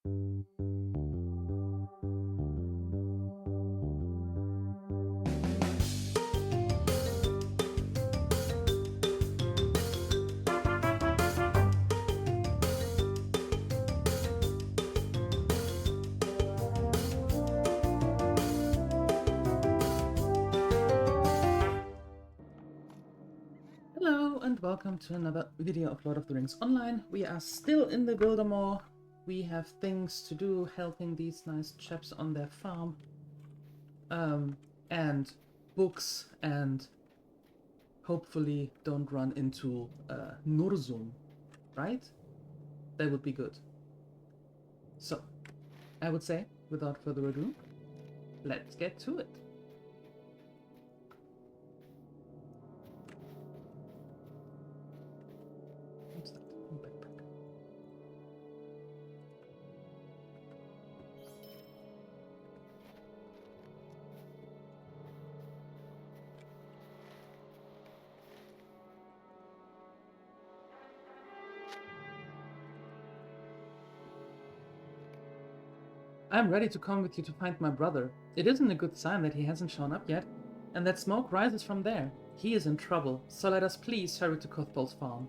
Hello and welcome to another video of Lord of the Rings Online. We are still in the Wildermore. We have things to do, helping these nice chaps on their farm. And books, and hopefully don't run into Nurzum, right? That would be good. So, I would say, without further ado, let's get to it. What's that? Oh, backpack. I'm ready to come with you to find my brother. It isn't a good sign that he hasn't shown up yet, and that smoke rises from there. He is in trouble, so let us please hurry to Cuthbolt's farm.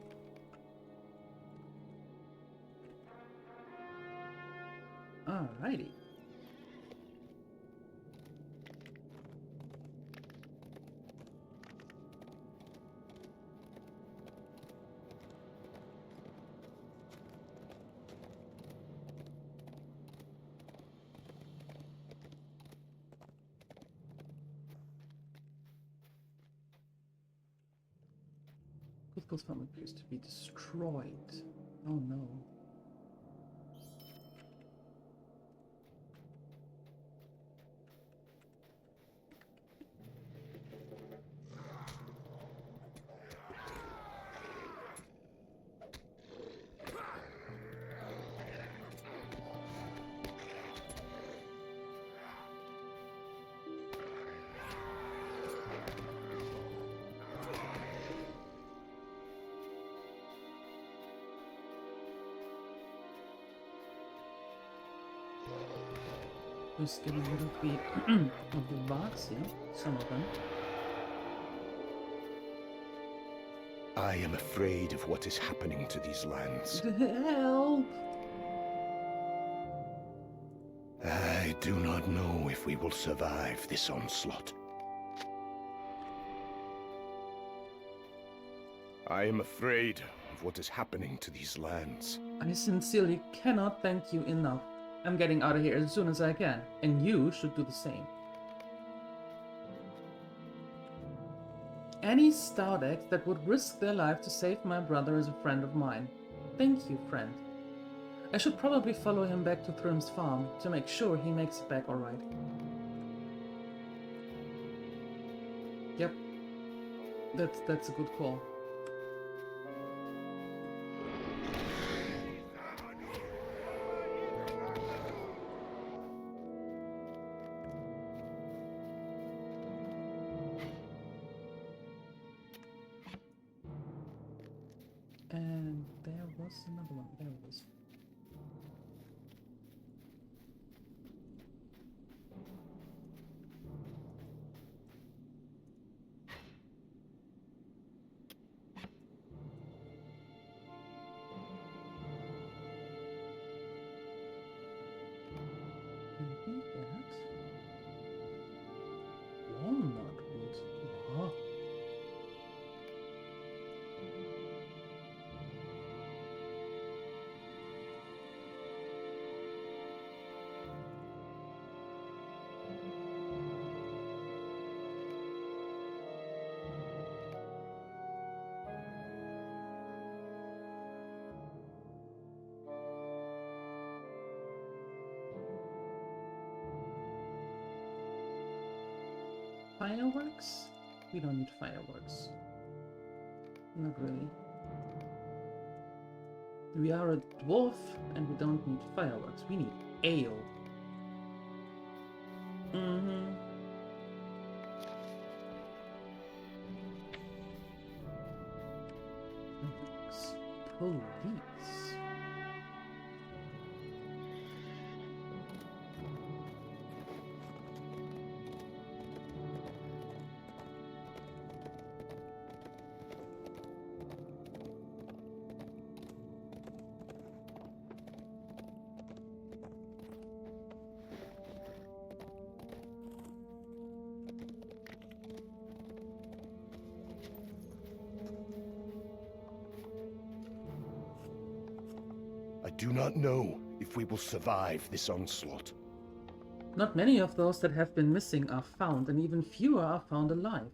Alrighty. Cuthbolt's farm appears to be destroyed. Oh no. Just getting rid of the of the box here, some of them. I am afraid of what is happening to these lands. Help! I do not know if we will survive this onslaught. I am afraid of what is happening to these lands. I sincerely cannot thank you enough. I'm getting out of here as soon as I can, and you should do the same. Any Staudex that would risk their life to save my brother is a friend of mine. Thank you, friend. I should probably follow him back to Thrym's farm to make sure he makes it back alright. Yep. That's a good call. And there was another one. There it is. Maybe that. Walnut wood. Wow. Fireworks? We don't need fireworks. Not really. We are a dwarf and we don't need fireworks. We need ale. Mm-hmm. Police. do not know if we will survive this onslaught. Not many of those that have been missing are found, and even fewer are found alive.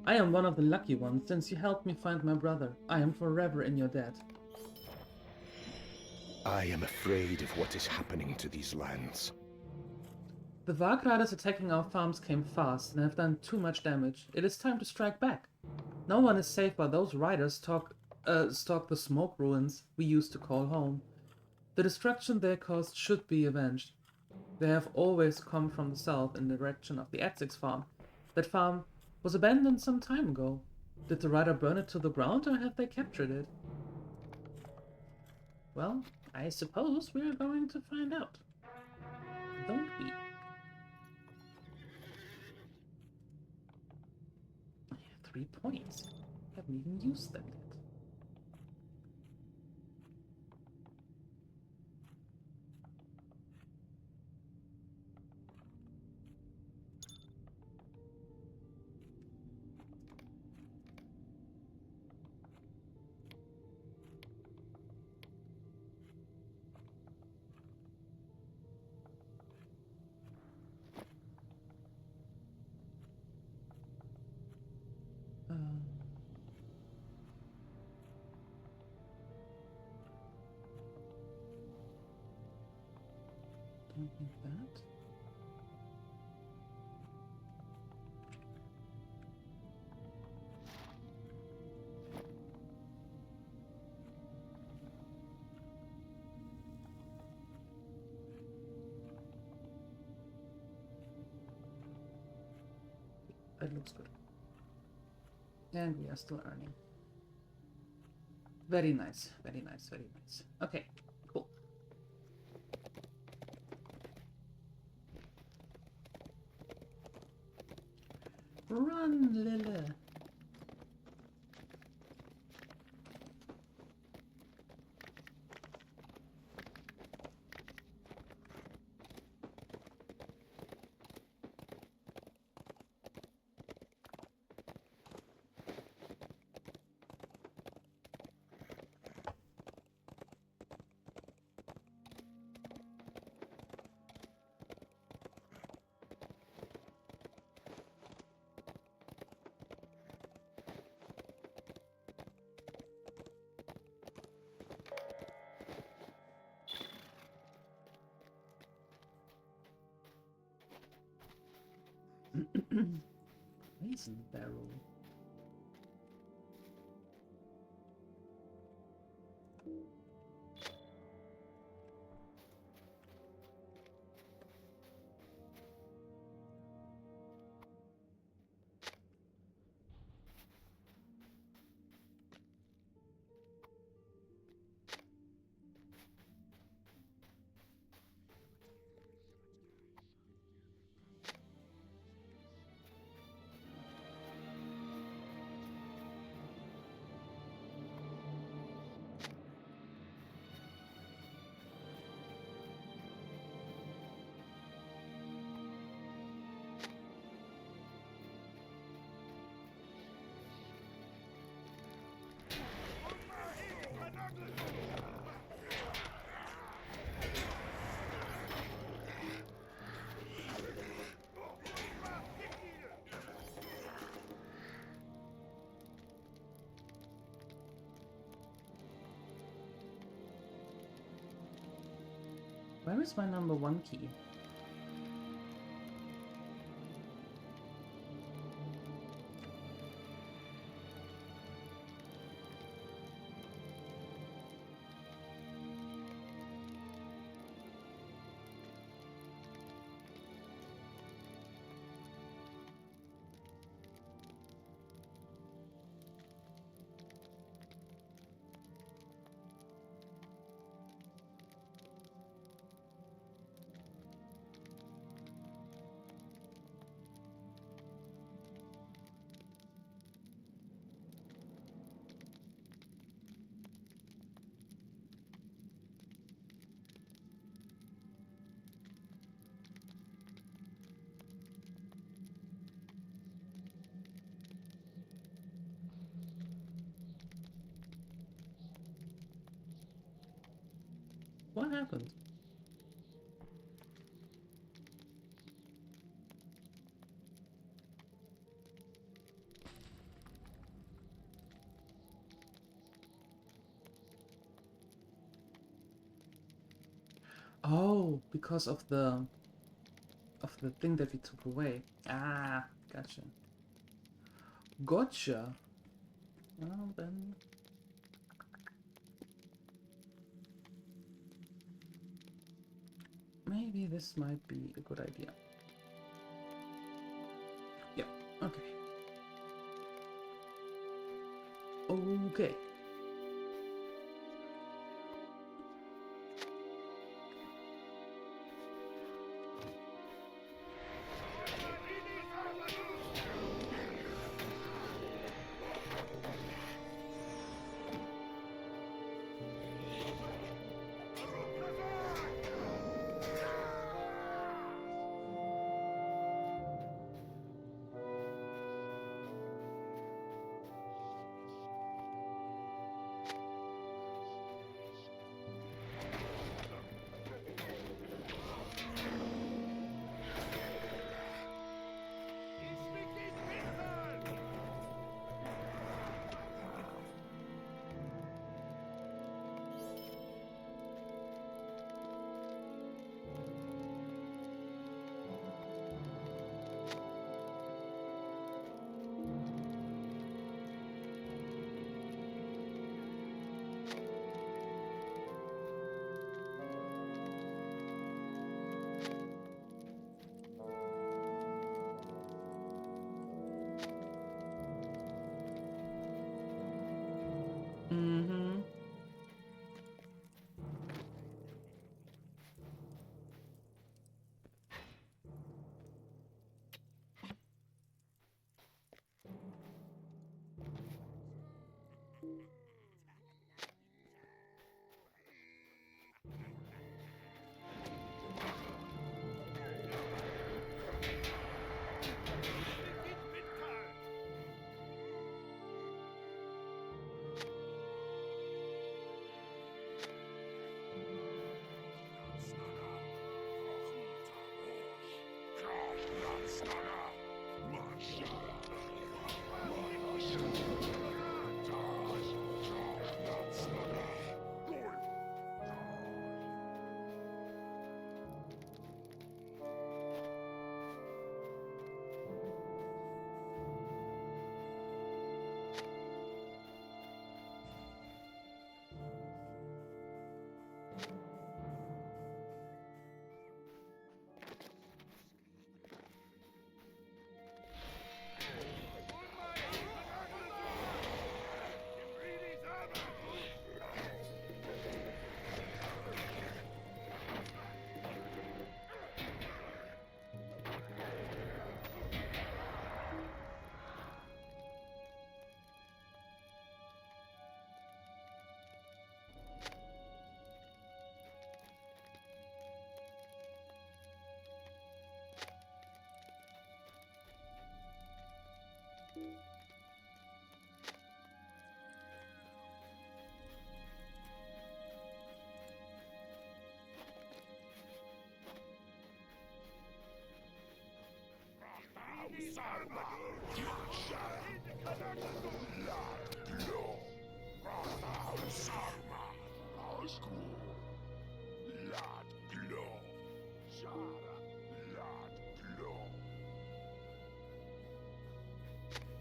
I am one of the lucky ones, since you helped me find my brother. I am forever in your debt. I am afraid of what is happening to these lands. The Varg riders attacking our farms came fast and have done too much damage. It is time to strike back. No one is safe while those riders stalk the smoke ruins we used to call home. The destruction they caused should be avenged. They have always come from the south in the direction of the Essex farm. That farm was abandoned some time ago. Did the rider burn it to the ground, or have they captured it? Well, I suppose we are going to find out. Don't we? I have 3 points. I haven't even used them yet. Don't need that. That looks good. And we are still earning. Very nice, very nice, very nice. Okay, cool. Run, Lille. Mason barrel. Where is my #1 key? What happened? Oh, because of the thing that we took away. Ah, gotcha. Gotcha. Well then. Maybe this might be a good idea. Yeah, okay. Okay. Mm-hmm.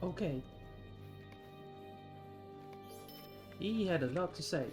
Okay. He had a lot to say.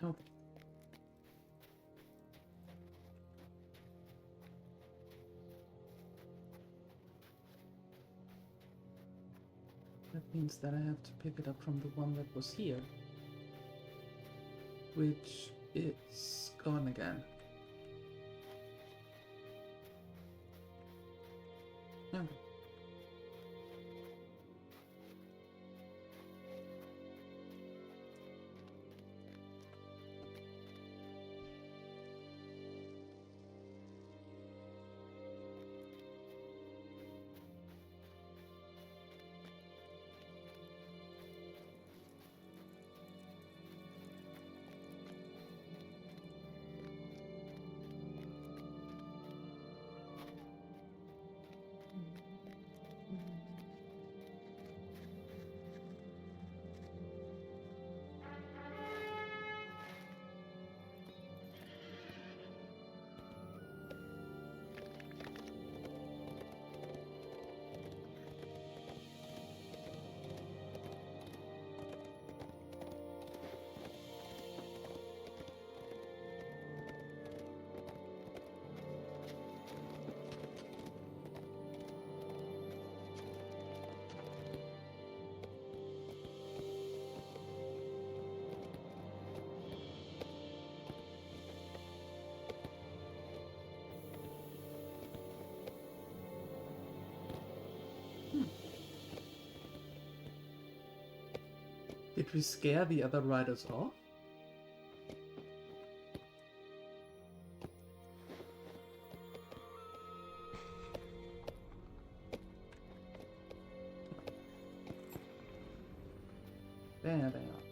Okay. That means that I have to pick it up from the one that was here, which is gone again. Okay. Did we scare the other riders off? There they are.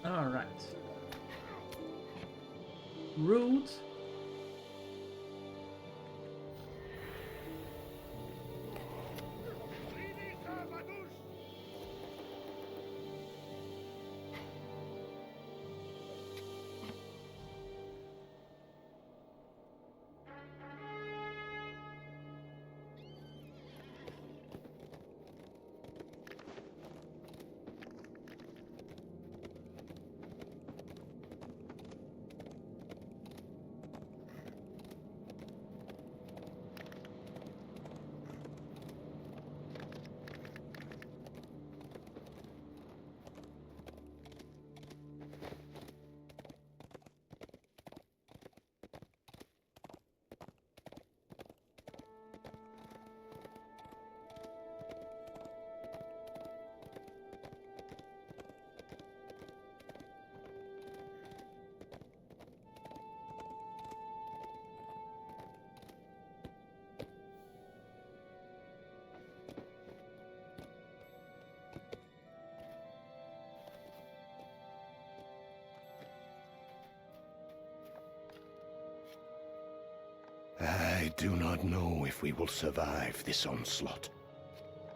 All right. Rude. I do not know if we will survive this onslaught.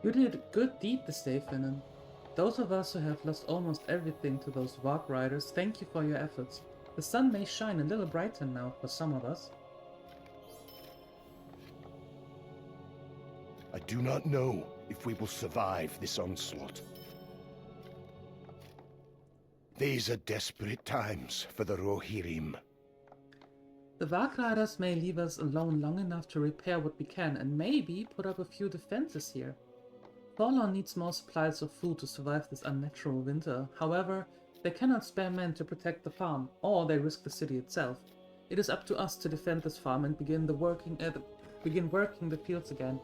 You did a good deed this day, Finnan. Those of us who have lost almost everything to those Varg riders, thank you for your efforts. The sun may shine a little brighter now for some of us. I do not know if we will survive this onslaught. These are desperate times for the Rohirrim. The Varg riders may leave us alone long enough to repair what we can and maybe put up a few defenses here. Bolon needs more supplies of food to survive this unnatural winter. However, they cannot spare men to protect the farm, or they risk the city itself. It is up to us to defend this farm and begin working the fields again.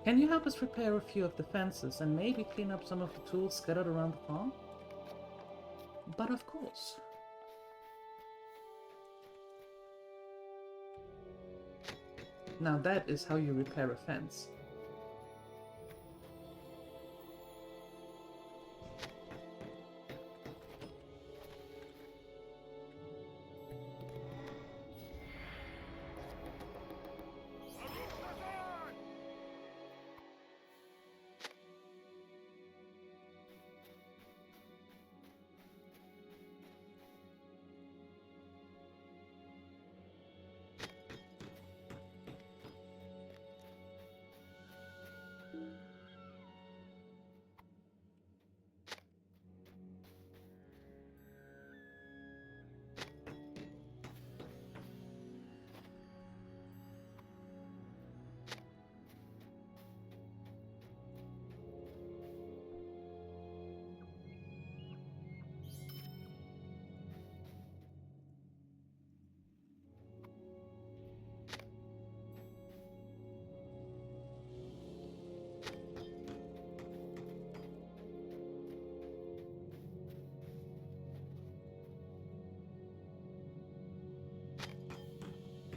Can you help us repair a few of the fences and maybe clean up some of the tools scattered around the farm? But of course. Now that is how you repair a fence.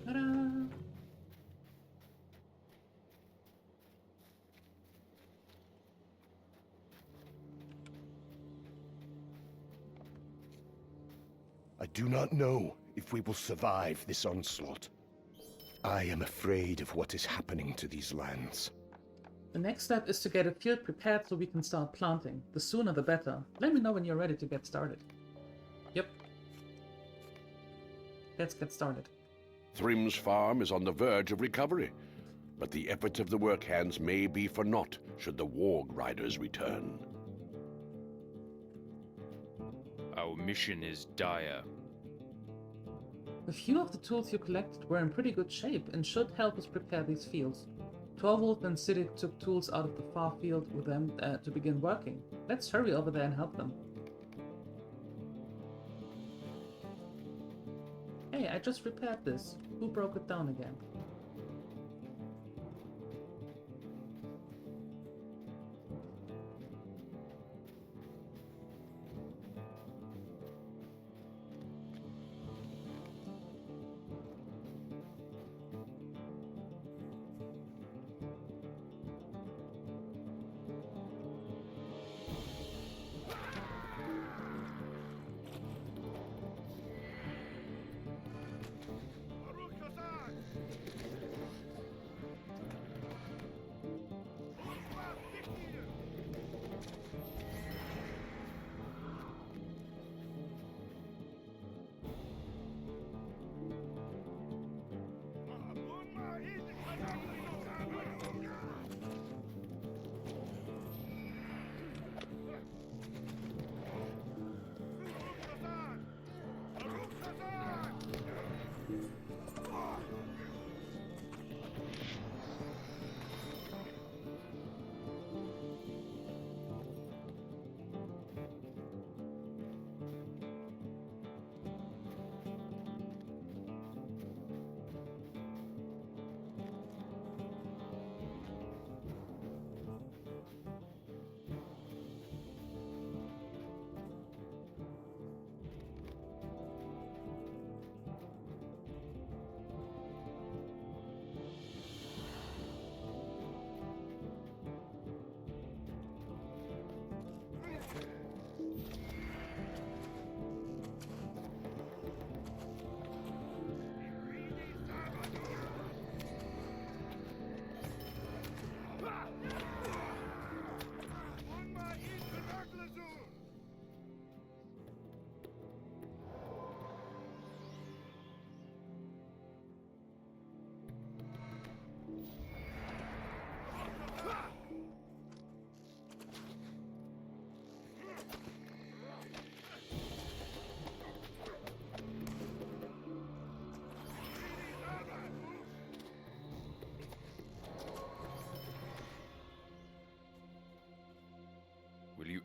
Ta-da! I do not know if we will survive this onslaught. I am afraid of what is happening to these lands. The next step is to get a field prepared so we can start planting. The sooner the better. Let me know when you're ready to get started. Yep. Let's get started. Thrim's farm is on the verge of recovery, but the efforts of the work hands may be for naught should the warg riders return. Our mission is dire. A few of the tools you collected were in pretty good shape and should help us prepare these fields. Torvald and Siddiq took tools out of the far field with them to begin working. Let's hurry over there and help them. Hey, I just repaired this. Who broke it down again?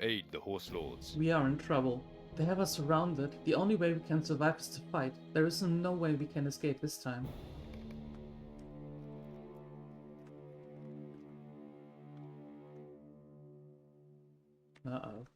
aid the Horse Lords. We are in trouble. They have us surrounded. The only way we can survive is to fight. There is no way we can escape this time. Uh-oh.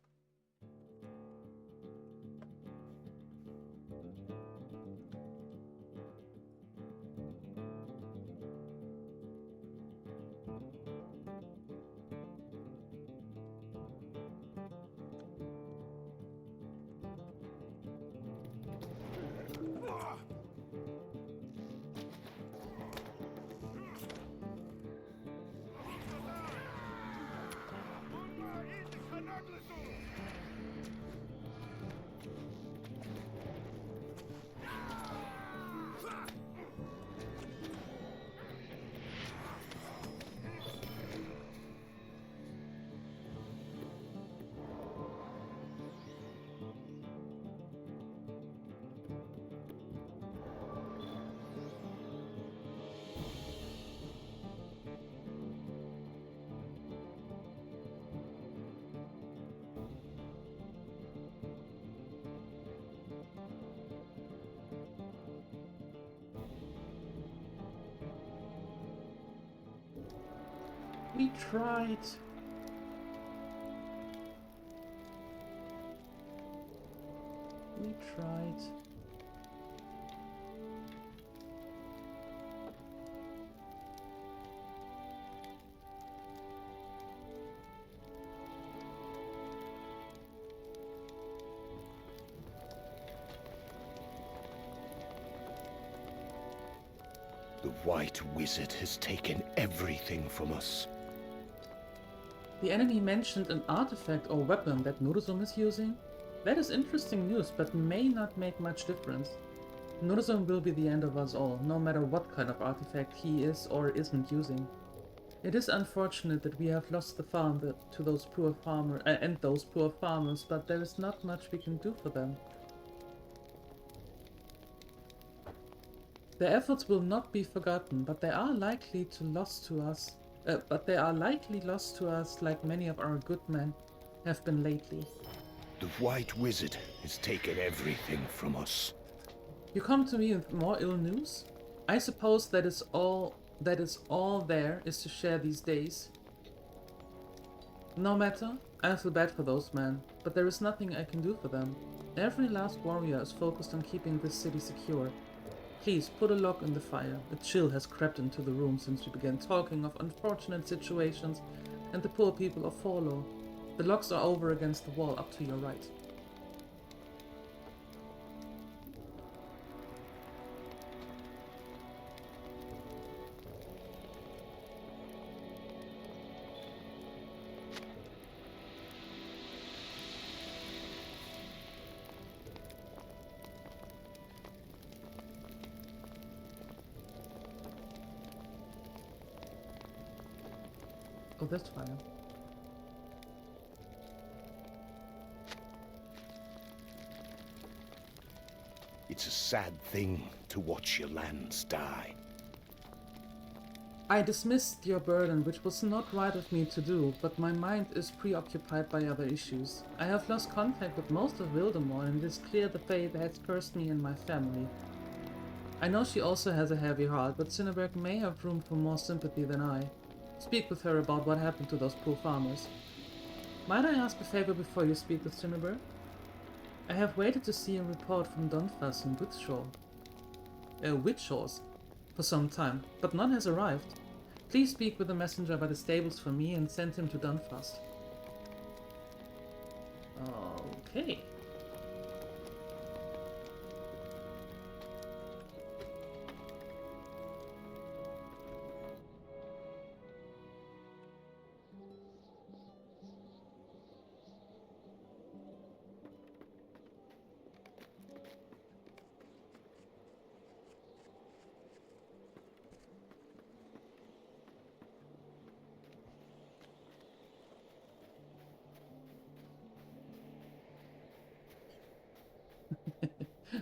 We tried. We tried. The White Wizard has taken everything from us. The enemy mentioned an artifact or weapon that Nurzum is using. That is interesting news, but may not make much difference. Nurzum will be the end of us all, no matter what kind of artifact he is or isn't using. It is unfortunate that we have lost the farm to those poor farmers, but there is not much we can do for them. Their efforts will not be forgotten, but they are likely lost to us. Like many of our good men have been lately. The White Wizard has taken everything from us. You come to me with more ill news? I suppose that is all there is to share these days. No matter, I feel bad for those men, but there is nothing I can do for them. Every last warrior is focused on keeping this city secure. Please, put a log in the fire. A chill has crept into the room since we began talking of unfortunate situations and the poor people of Forlor. The logs are over against the wall up to your right. Oh, that's fire. It's a sad thing to watch your lands die. I dismissed your burden, which was not right of me to do, but my mind is preoccupied by other issues. I have lost contact with most of Wildermore, and it is clear the fate has cursed me and my family. I know she also has a heavy heart, but Cinnaberg may have room for more sympathy than I. Speak with her about what happened to those poor farmers. Might I ask a favor before you speak with Cinnaberg? I have waited to see a report from Dunfus and Witchshores for some time, but none has arrived. Please speak with the messenger by the stables for me and send him to Dunfus. Okay.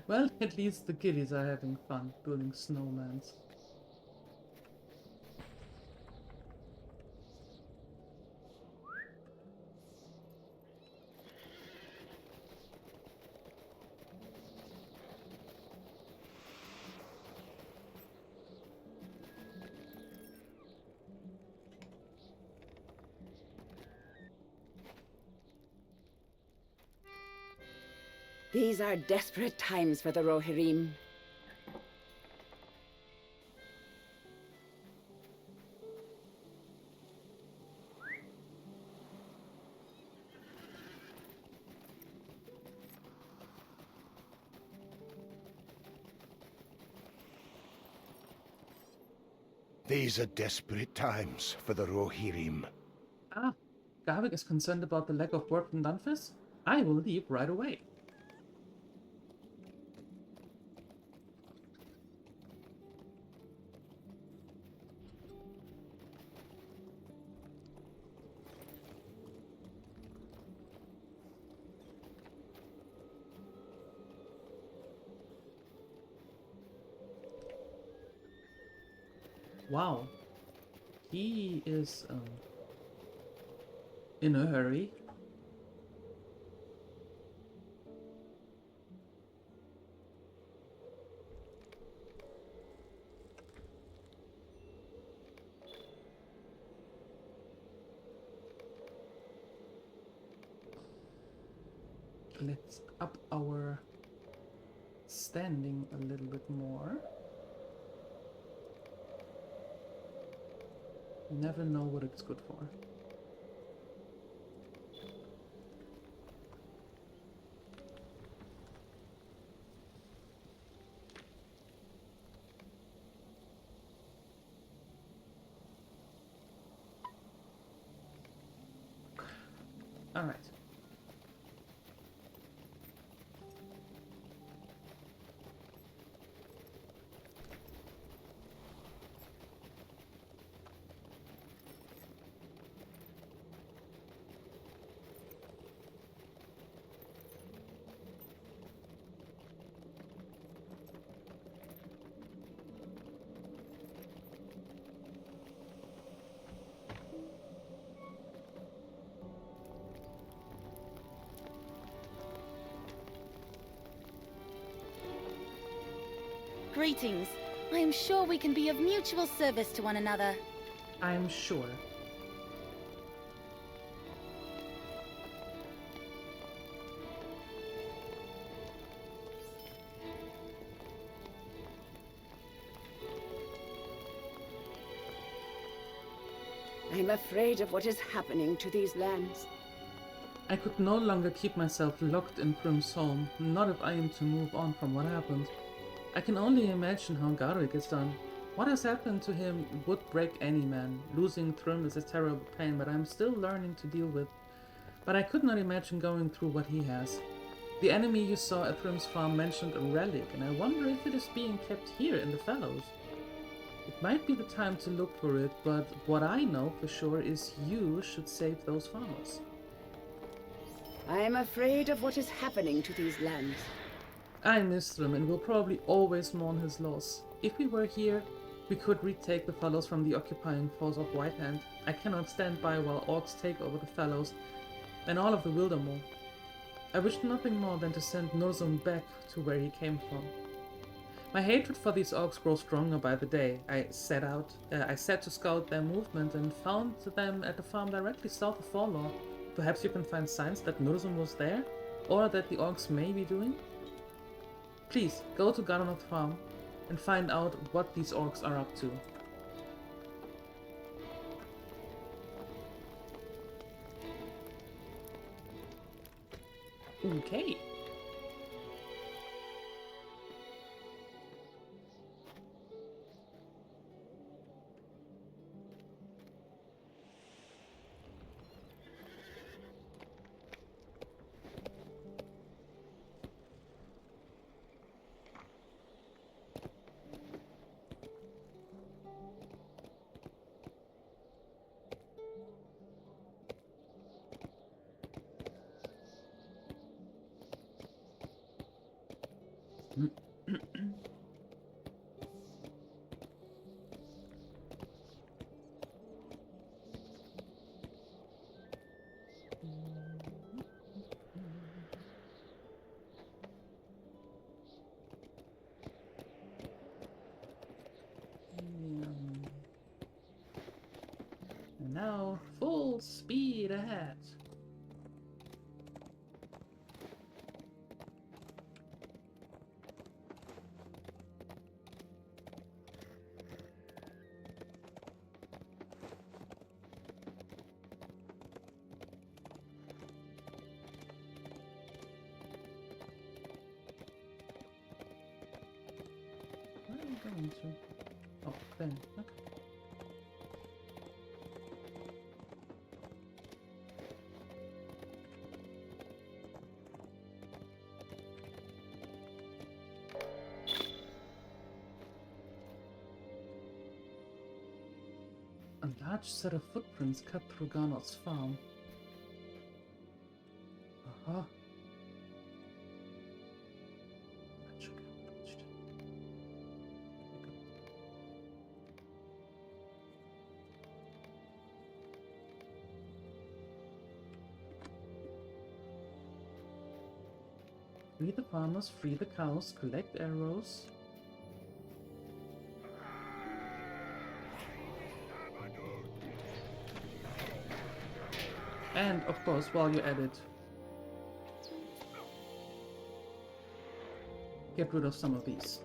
Well, at least the kiddies are having fun building snowmans. These are desperate times for the Rohirrim. These are desperate times for the Rohirrim. Ah, Garvik is concerned about the lack of work from Dunfis? I will leave right away. Wow. He is in a hurry. Let's up our standing a little bit more. You never know what it's good for. All right. Greetings. I am sure we can be of mutual service to one another. I'm sure. I'm afraid of what is happening to these lands. I could no longer keep myself locked in Prim's home, not if I am to move on from what happened. I can only imagine how Garrick is done. What has happened to him would break any man. Losing Thrym is a terrible pain, but I'm still learning to deal with. But I could not imagine going through what he has. The enemy you saw at Thrym's farm mentioned a relic, and I wonder if it is being kept here in the Fellows. It might be the time to look for it, but what I know for sure is you should save those farmers. I'm afraid of what is happening to these lands. I miss Thrym and will probably always mourn his loss. If we were here, we could retake the Fellows from the occupying force of Whitehand. I cannot stand by while orcs take over the Fellows and all of the Wildermore. I wish nothing more than to send Nurzum back to where he came from. My hatred for these orcs grows stronger by the day. I set to scout their movement and found them at the farm directly south of Forlor. Perhaps you can find signs that Nurzum was there, or that the orcs may be doing? Please, go to Garnoth Farm and find out what these orcs are up to. Okay. And now, full speed ahead. there. Okay. A large set of footprints cut through Garnot's farm. Uh-huh. Free the farmers, free the cows, collect arrows. And, of course, while you're at it, get rid of some of these.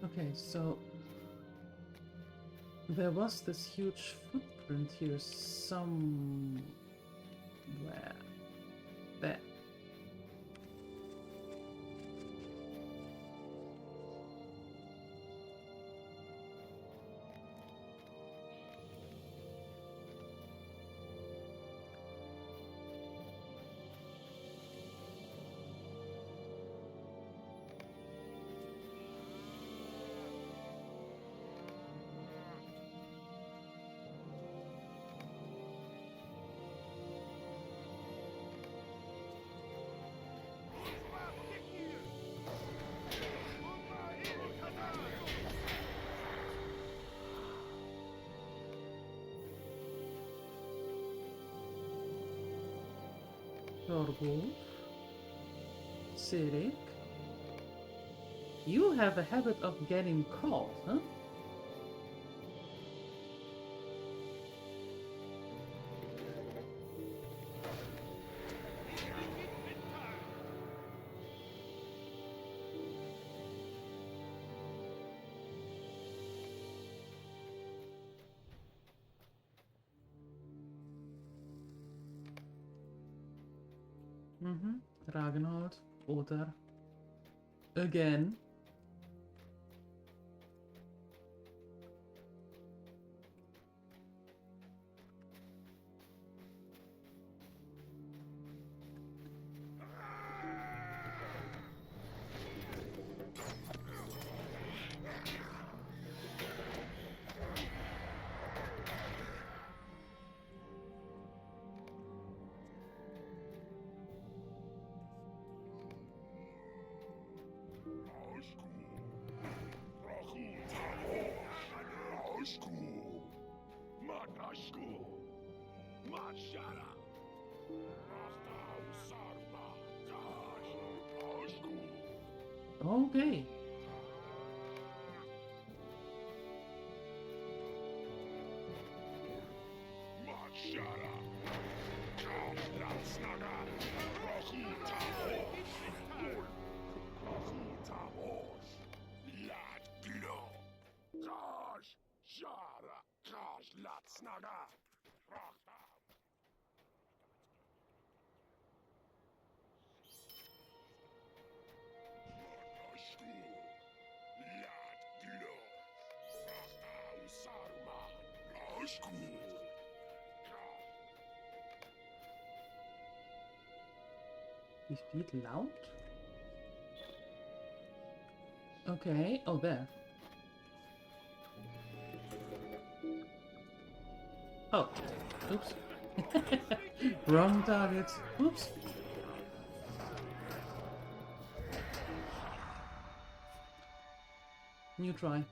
Okay, so there was this huge footprint here somewhere. There. Thorgulf, Sirik, you have a habit of getting caught, huh? Ragnhold, Oder. Again. Okay. Wie viel laut? Okay, oh there. Oh, oops. Wrong target. Oops. New try.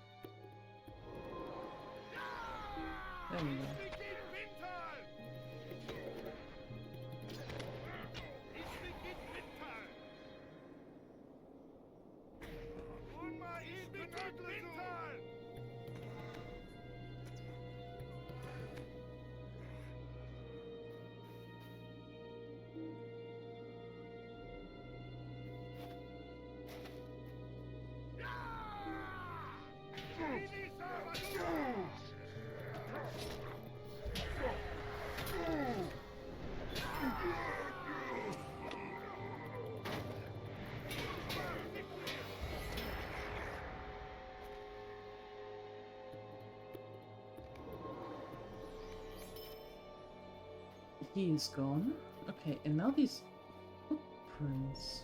There we go. He's gone. Okay, and now these footprints.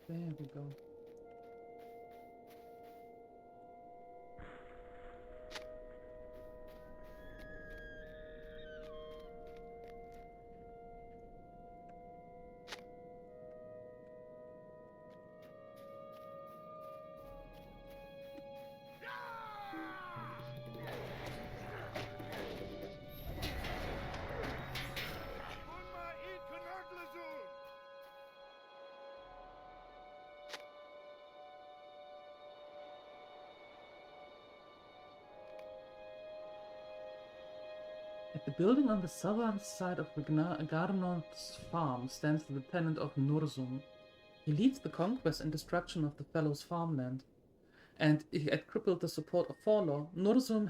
There we go. At the building on the southern side of Garnon's farm stands the lieutenant of Nurzum. He leads the conquest and destruction of the Fellows' farmland, and he had crippled the support of Forlor. Nurzum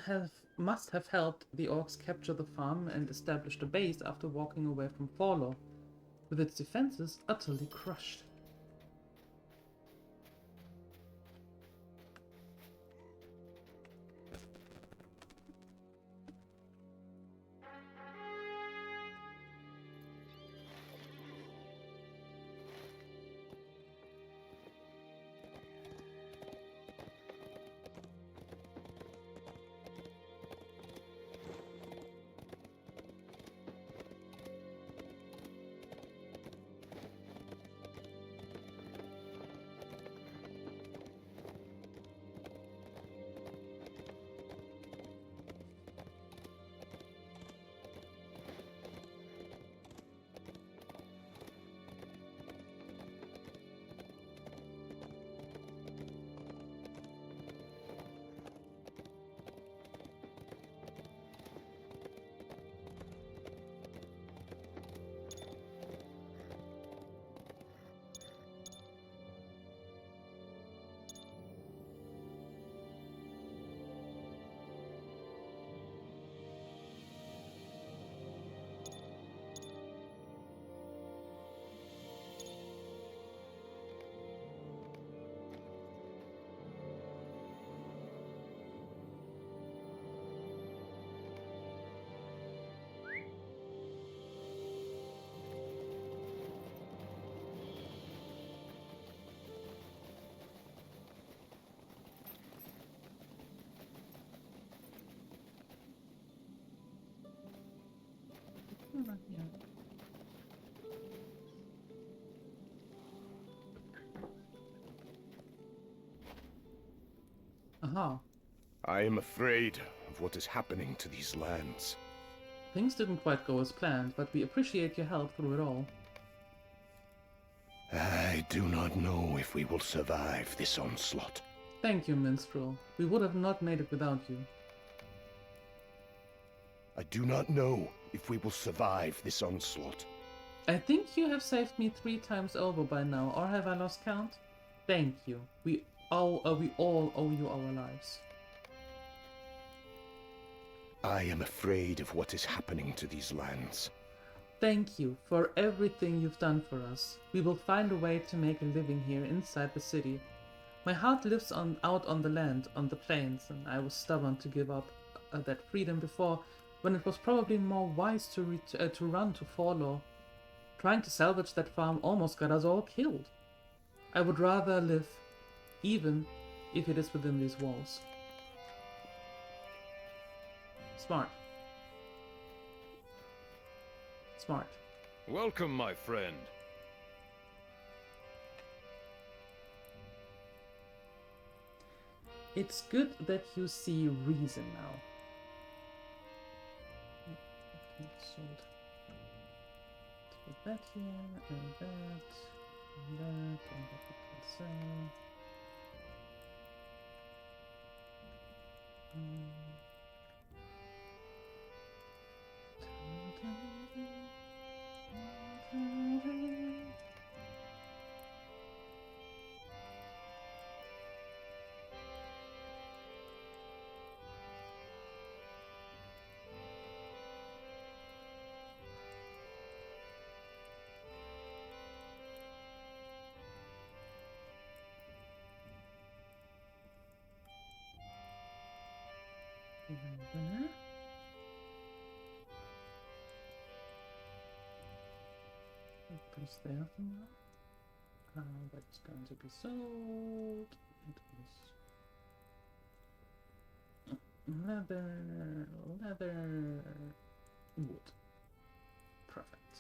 must have helped the orcs capture the farm and establish a base after walking away from Forlor, with its defenses utterly crushed. Aha. I am afraid of what is happening to these lands. Things didn't quite go as planned, but we appreciate your help through it all. I do not know if we will survive this onslaught. Thank you, Minstrel. We would have not made it without you. I do not know if we will survive this onslaught. I think you have saved me 3 times over by now, or have I lost count? Thank you. We all owe you our lives. I am afraid of what is happening to these lands. Thank you for everything you've done for us. We will find a way to make a living here inside the city. My heart lives out on the land, on the plains, and I was stubborn to give up that freedom before, when it was probably more wise to run to Forlor. Trying to salvage that farm almost got us all killed. I would rather live, even if it is within these walls. Smart. Smart. Welcome, my friend. It's good that you see reason now. Okay, sold. Put that here, and that, and that, and that we can sell. There. Goes there for now. That's going to be sold. It is leather, wood. Perfect.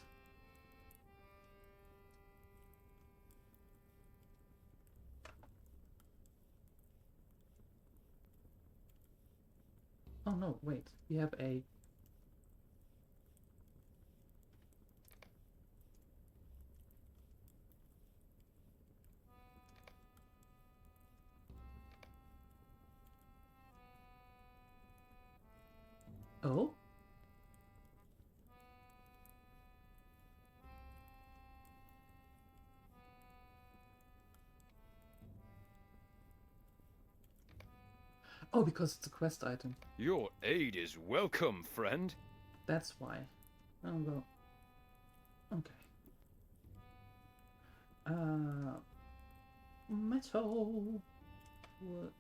Oh no, wait. We have a... Oh? Oh, because it's a quest item. Your aid is welcome, friend. That's why. Oh, well. Okay. Metal. Wood.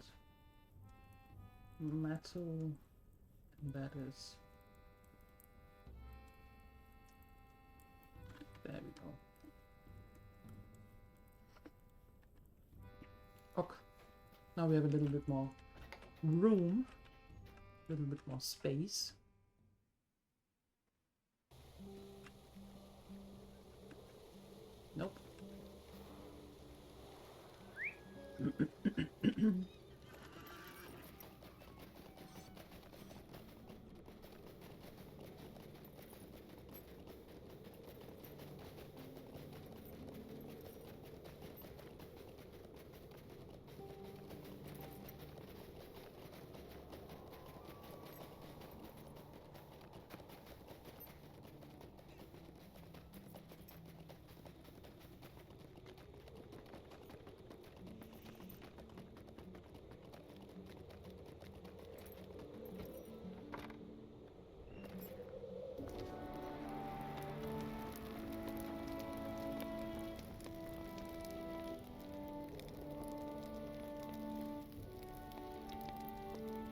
Metal. And that is... There we go. Ok. Now we have a little bit more room. A little bit more space. Nope.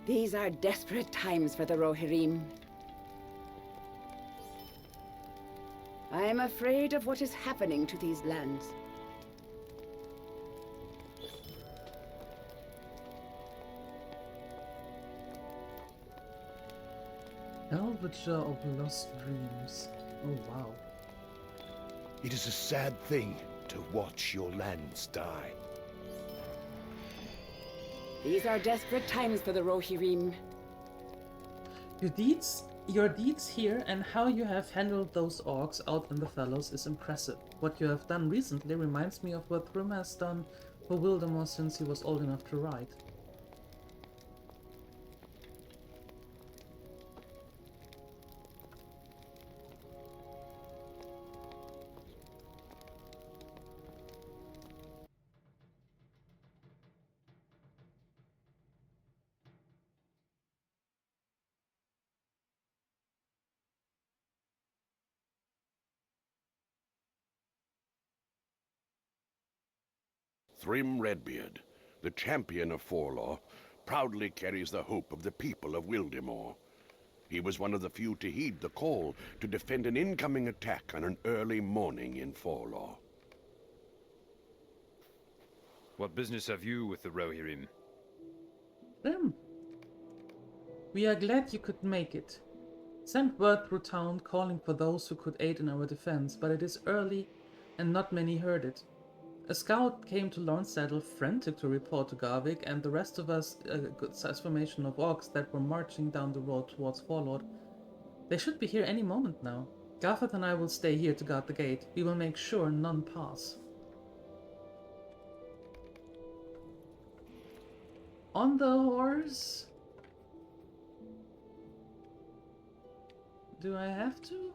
These are desperate times for the Rohirrim. I am afraid of what is happening to these lands. Salvager of Lost Dreams. Oh wow. It is a sad thing to watch your lands die. These are desperate times for the Rohirrim. Your deeds here and how you have handled those orcs out in the Fellows is impressive. What you have done recently reminds me of what Thrym has done for Wildermore since he was old enough to ride. Thrym Redbeard, the champion of Forlaw, proudly carries the hope of the people of Wildermore. He was one of the few to heed the call to defend an incoming attack on an early morning in Forlaw. What business have you with the Rohirrim? We are glad you could make it. Sent word through town calling for those who could aid in our defense, but it is early and not many heard it. A scout came to Lornsaddle frantic to report to Garvik, and the rest of us a good-sized formation of orcs that were marching down the road towards Forlord. They should be here any moment now. Gartheth and I will stay here to guard the gate. We will make sure none pass. On the horse? Do I have to?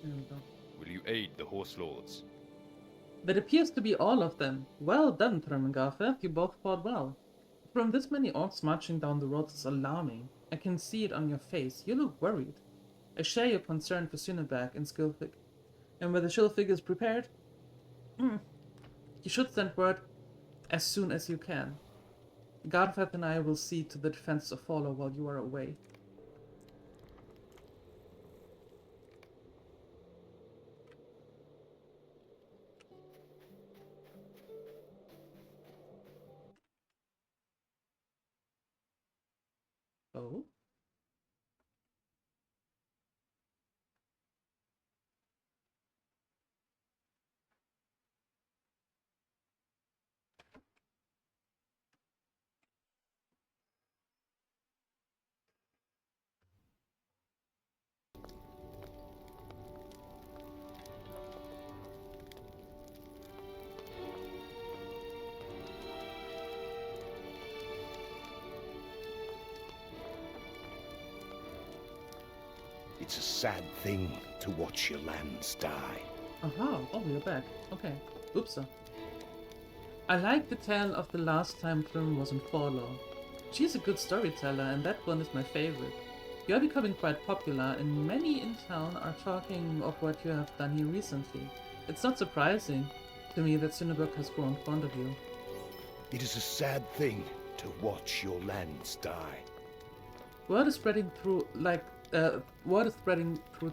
There we go. Will you aid the Horse Lords? That appears to be all of them. Well done, Thrym and Gartheth. You both fought well. From this many orcs marching down the road is alarming. I can see it on your face. You look worried. I share your concern for Sunneberg and Skilfig. And whether Shilfig is prepared? You should send word as soon as you can. Gartheth and I will see to the defense of Follow while you are away. Oh? It's a sad thing to watch your lands die. Aha, oh, we're back. Okay. Oopsa. I like the tale of the last time Thrym was in Forlaw. She's a good storyteller, and that one is my favorite. You are becoming quite popular, and many in town are talking of what you have done here recently. It's not surprising to me that Cinnaberg has grown fond of you. It is a sad thing to watch your lands die. Word is spreading through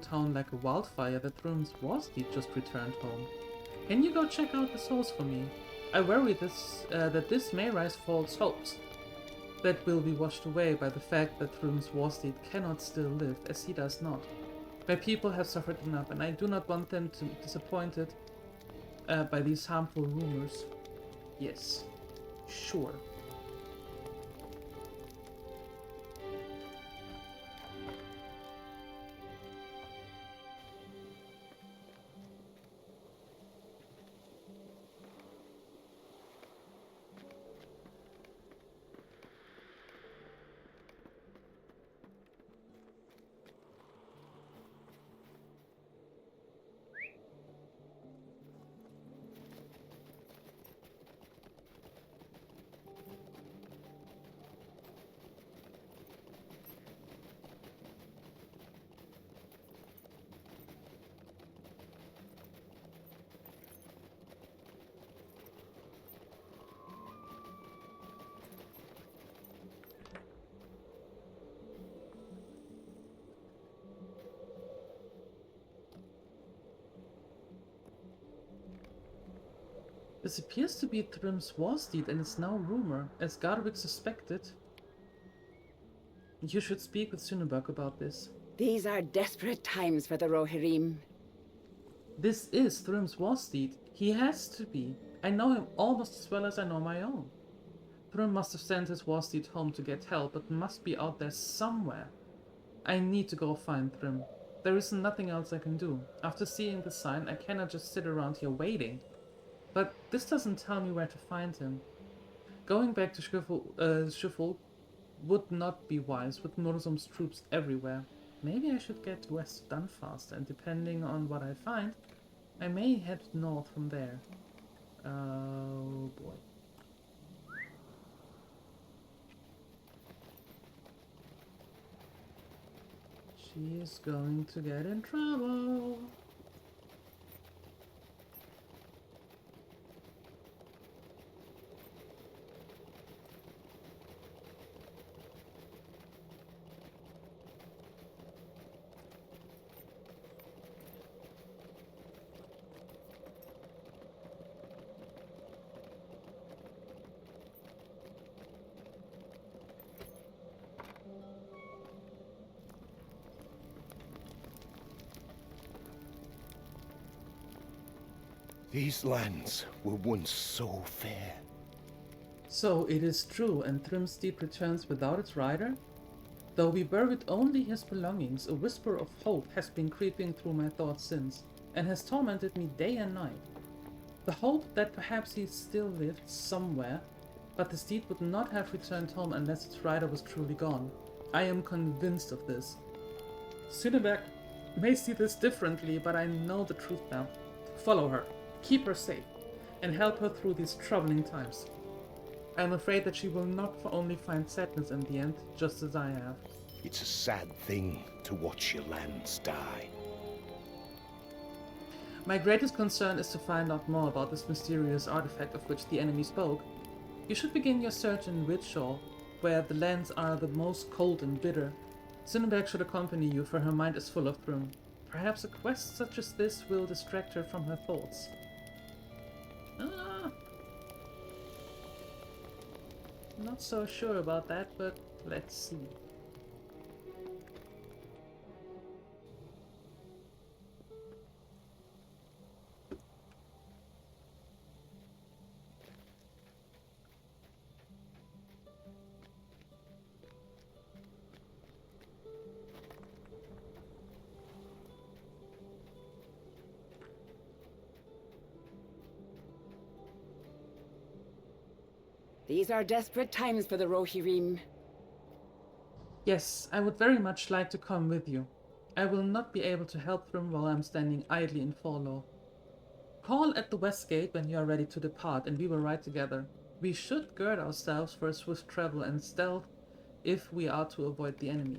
town like a wildfire that Thrym's Warsteed just returned home. Can you go check out the source for me? I worry that this may raise false hopes that will be washed away by the fact that Thrym's Warsteed cannot still live, as he does not. My people have suffered enough, and I do not want them to be disappointed by these harmful rumors. Yes, sure. This appears to be Thrym's Warsteed, and it's now rumor, as Garwick suspected. You should speak with Cinnaberg about this. These are desperate times for the Rohirrim. This is Thrym's Warsteed. He has to be. I know him almost as well as I know my own. Thrym must have sent his Warsteed home to get help, but must be out there somewhere. I need to go find Thrym. There is nothing else I can do. After seeing the sign, I cannot just sit around here waiting. But this doesn't tell me where to find him. Going back to Schiful would not be wise, with Norzum's troops everywhere. Maybe I should get west done faster, and depending on what I find, I may head north from there. Oh boy. She's going to get in trouble. These lands were once so fair. So it is true, and Thrym's steed returns without its rider? Though we buried only his belongings, a whisper of hope has been creeping through my thoughts since, and has tormented me day and night. The hope that perhaps he still lived somewhere, but the steed would not have returned home unless its rider was truly gone. I am convinced of this. Cinnaberg may see this differently, but I know the truth now. Follow her, keep her safe, and help her through these troubling times. I am afraid that she will not only find sadness in the end, just as I have. It's a sad thing to watch your lands die. My greatest concern is to find out more about this mysterious artifact of which the enemy spoke. You should begin your search in Ridgeshore, where the lands are the most cold and bitter. Cinnaberg should accompany you, for her mind is full of Thrym. Perhaps a quest such as this will distract her from her thoughts. Not so sure about that, but let's see. These are desperate times for the Rohirrim. Yes, I would very much like to come with you. I will not be able to help Thrym while I'm standing idly in Forlor. Call at the west gate when you are ready to depart, and we will ride together. We should gird ourselves for a swift travel and stealth if we are to avoid the enemy.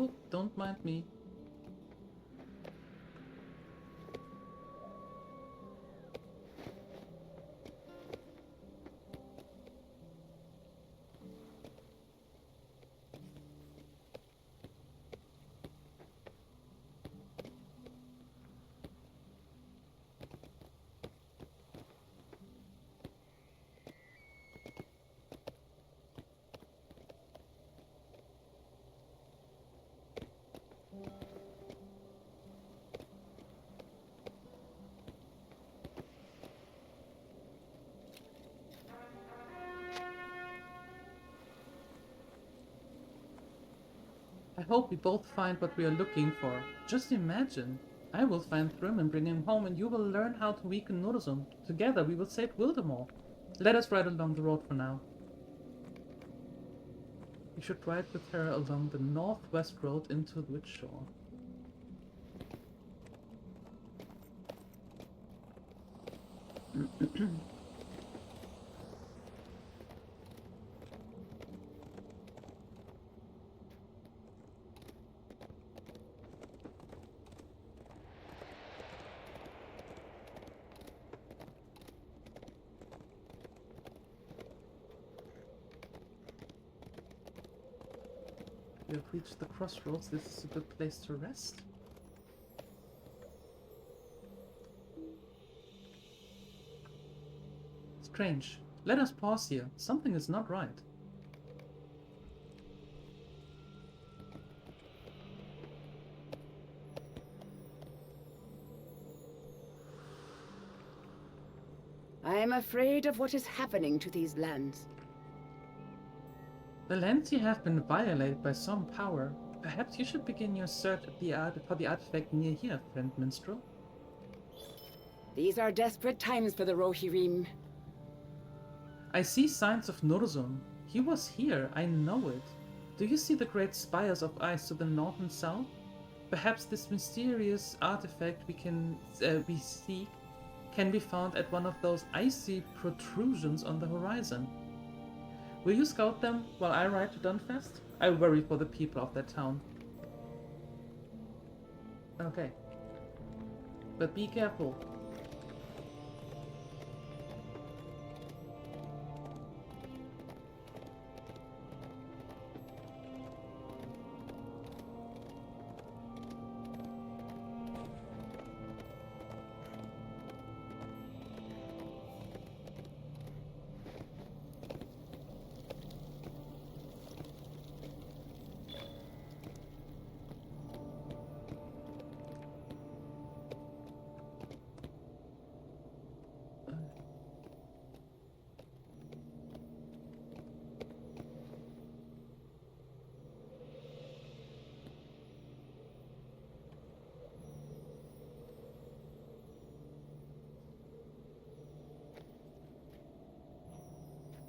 Oh, don't mind me. I hope we both find what we are looking for. Just imagine. I will find Thrym and bring him home, and you will learn how to weaken Norzum. Together we will save Wildermore. Let us ride along the road for now. We should ride with her along the northwest road into the Witchshore. We have reached the crossroads. This is a good place to rest. Strange. Let us pause here. Something is not right. I am afraid of what is happening to these lands. The lands here have been violated by some power. Perhaps you should begin your search for the artifact near here, friend minstrel. These are desperate times for the Rohirrim. I see signs of Norzum. He was here, I know it. Do you see the great spires of ice to the north and south? Perhaps this mysterious artifact we seek can be found at one of those icy protrusions on the horizon. Will you scout them while I ride to Dunfest? I worry for the people of that town. Okay. But be careful.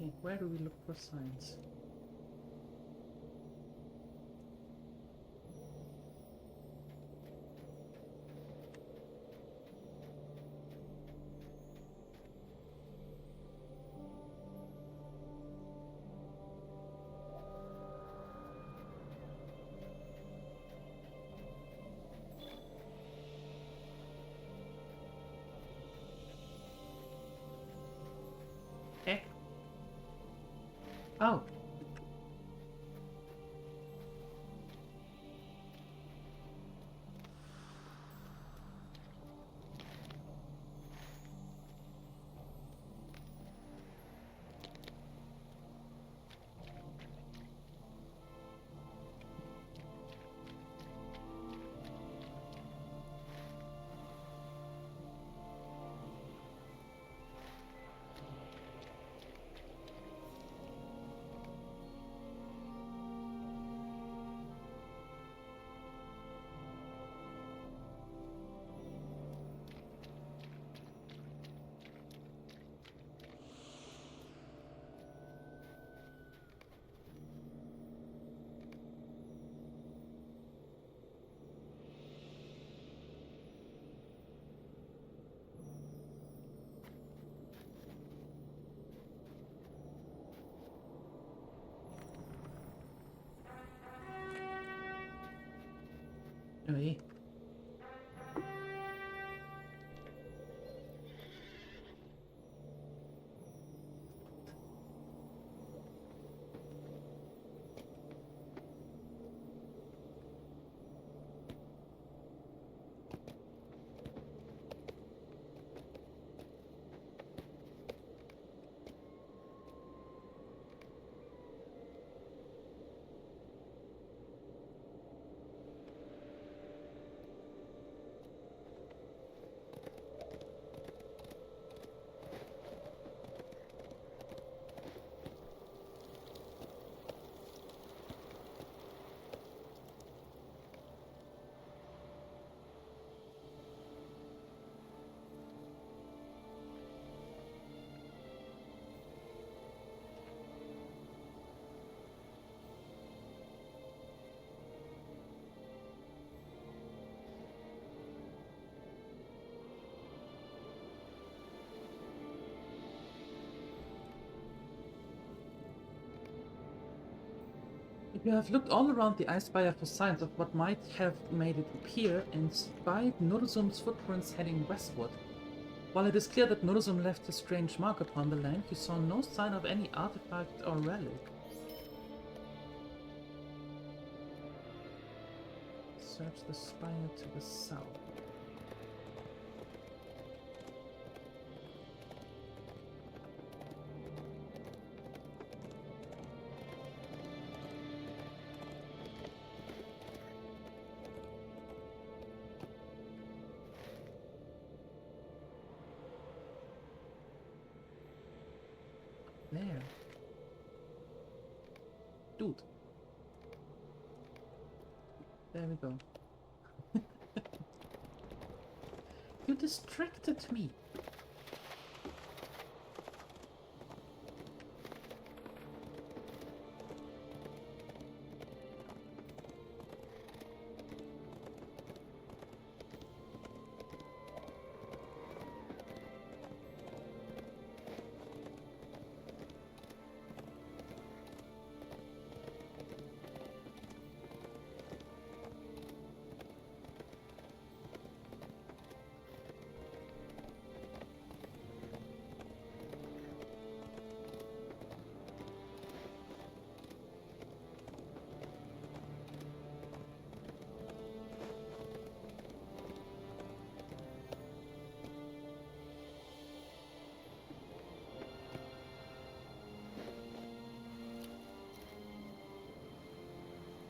Okay, where do we look for signs? Eh? Oh. Hey. You have looked all around the Icespire for signs of what might have made it appear and spied Nurzum's footprints heading westward. While it is clear that Nurzum left a strange mark upon the land, you saw no sign of any artifact or relic. Search the spire to the south. There. Dude. There we go. You distracted me.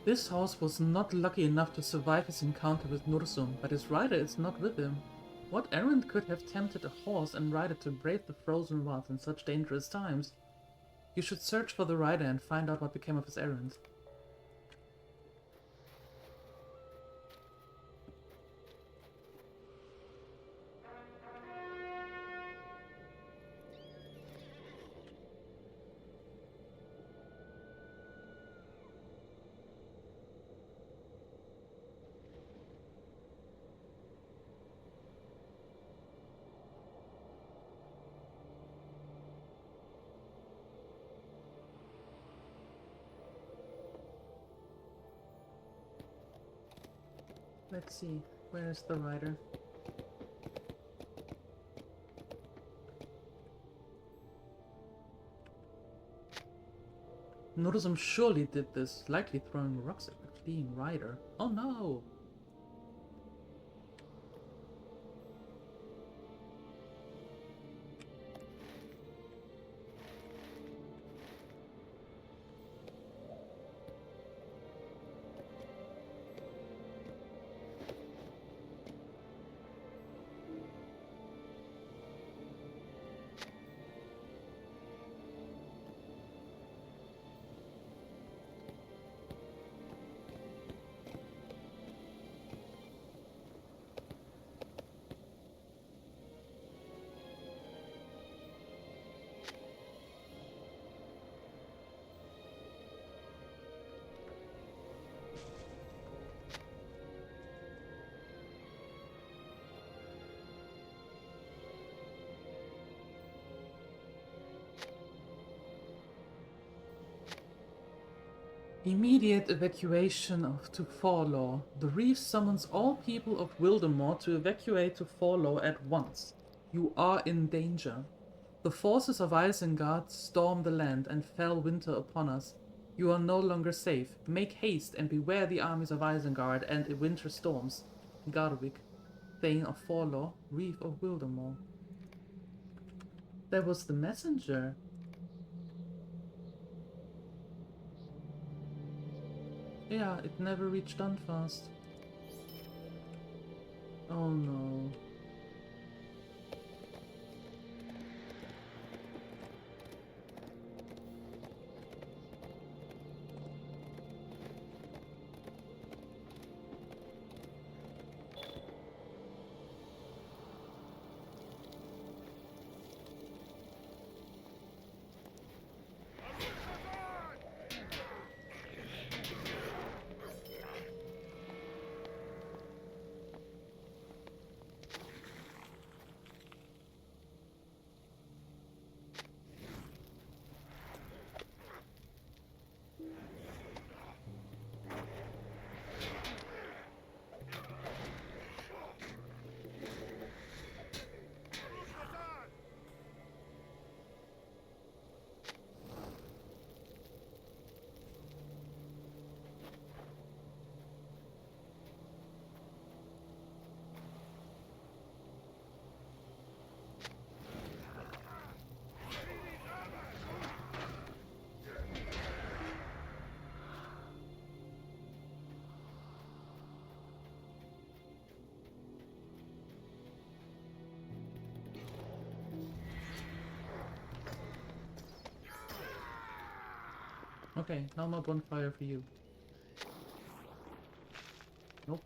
This horse was not lucky enough to survive his encounter with Nurzum, but his rider is not with him. What errand could have tempted a horse and rider to brave the frozen wilds in such dangerous times? You should search for the rider and find out what became of his errand. Let's see, where is the rider? Nurzum surely did this, likely throwing rocks at the fleeing rider. Oh no! Immediate evacuation to Forlaw. The reef summons all people of Wildermore to evacuate to Forlaw at once. You are in danger. The forces of Isengard storm the land and fell winter upon us. You are no longer safe. Make haste and beware the armies of Isengard and winter storms. Garwick, Thane of Forlaw, Reef of Wildermore. That was the messenger. Yeah, it never reached Dunfast. Oh no. Okay, now my bonfire for you. Nope.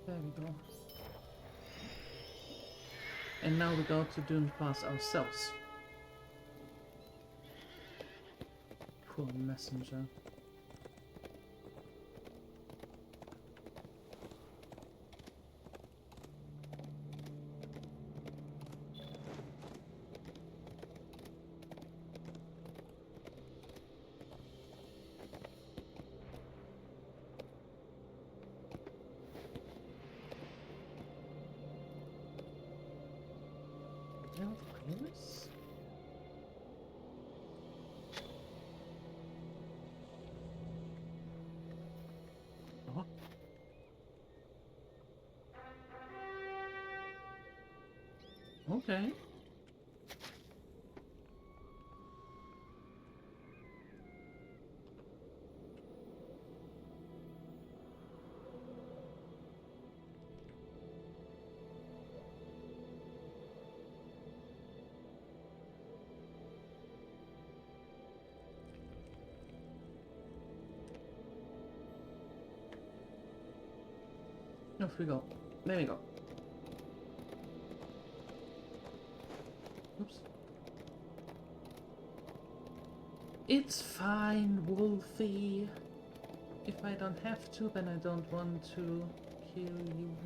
There we go. And now we go to Dunfast ourselves. Poor messenger. Elvis? Oh. Okay. Off we go. There we go. Oops. It's fine, Wolfie. If I don't have to, then I don't want to kill you.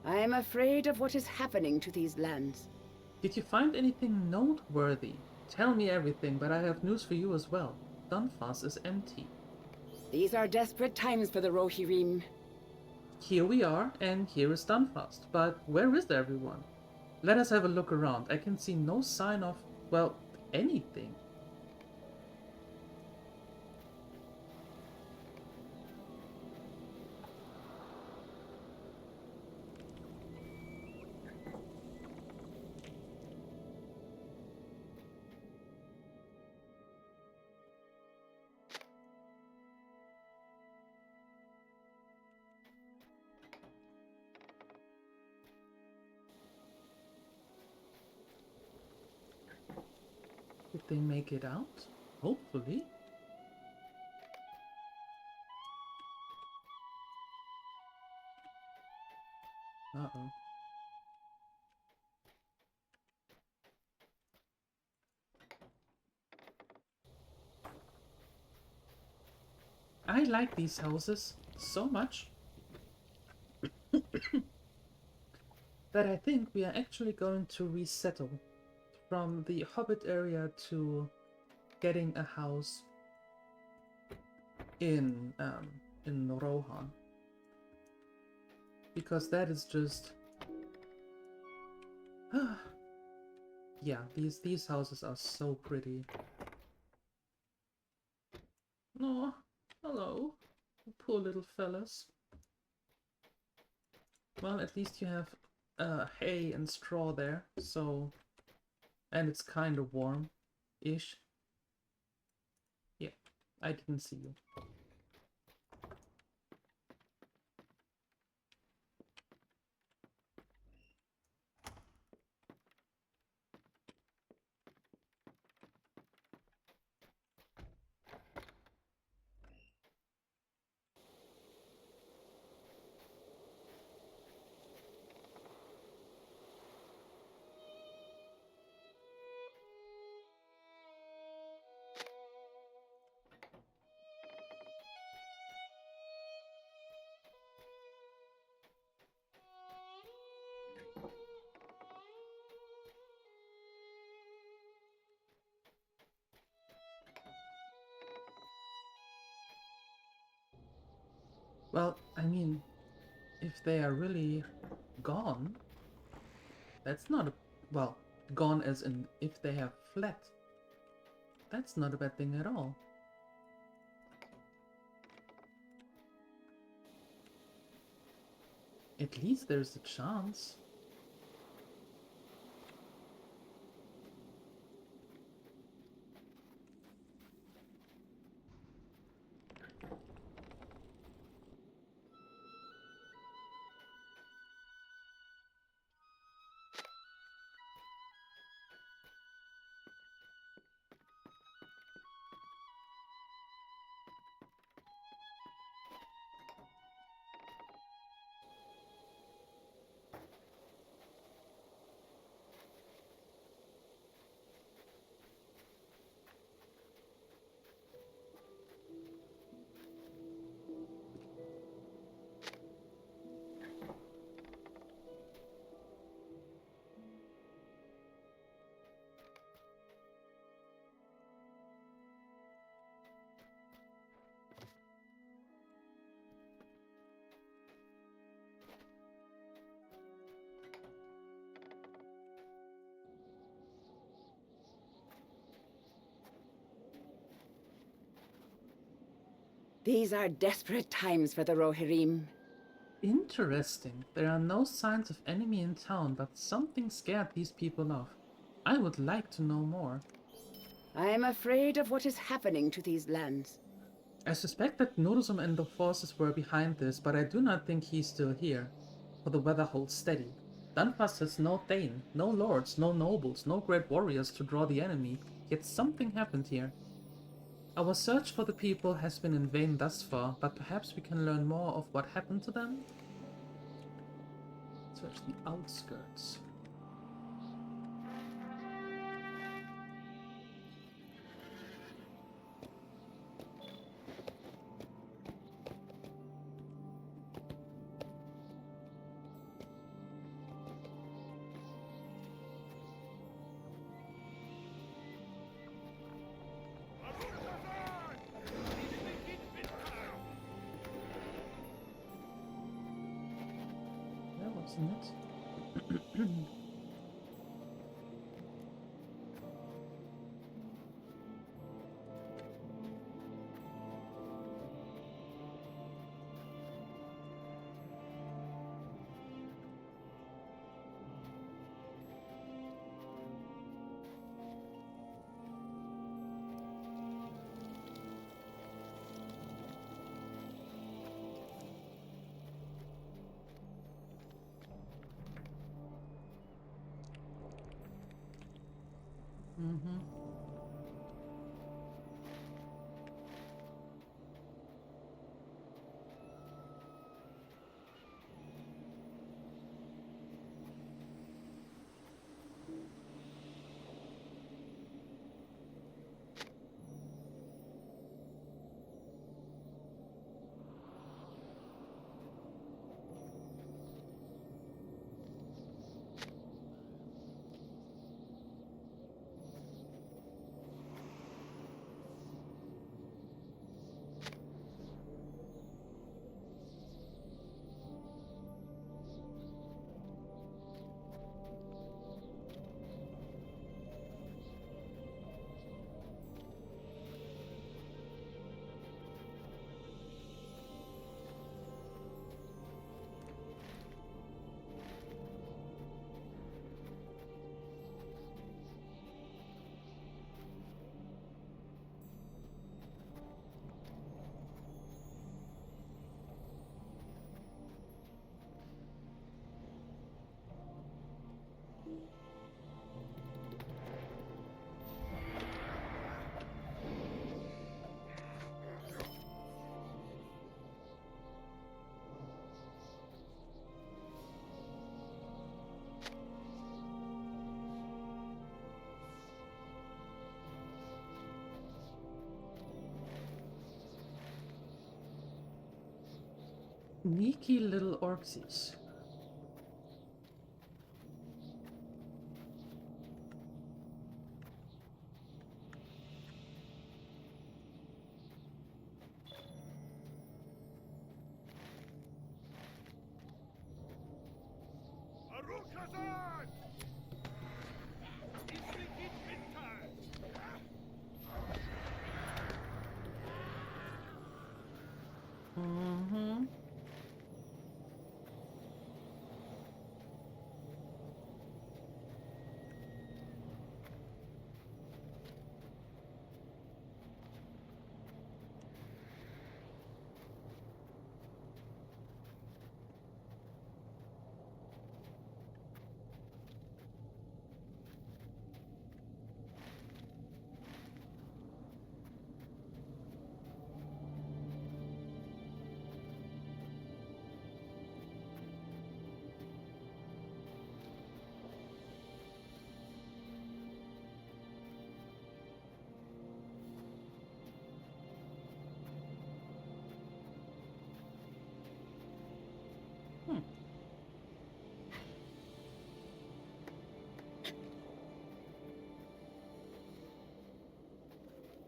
I am afraid of what is happening to these lands. Did you find anything noteworthy? Tell me everything, but I have news for you as well. Dunfast is empty. These are desperate times for the Rohirrim. Here we are, and here is Dunfast. But where is everyone? Let us have a look around. I can see no sign of, well, anything. Did they make it out? Hopefully. Uh-oh. I like these houses so much that I think we are actually going to resettle from the Hobbit area to getting a house in Rohan, because that is just yeah, these houses are so pretty. Oh, hello, poor little fellas. Well, at least you have hay and straw there, so, and it's kind of warm-ish. Yeah, I didn't see you. Well, I mean, if they are really gone, that's not a... well, gone as in if they have fled. That's not a bad thing at all. At least there's a chance. These are desperate times for the Rohirrim. Interesting. There are no signs of enemy in town, but something scared these people off. I would like to know more. I am afraid of what is happening to these lands. I suspect that Norzum and the forces were behind this, but I do not think he's still here. For the weather holds steady. Dunfast has no Thane, no lords, no nobles, no great warriors to draw the enemy, yet something happened here. Our search for the people has been in vain thus far, but perhaps we can learn more of what happened to them? Search the outskirts. isn't it? Mm-hmm. Sneaky little orcsies. Mm-hmm.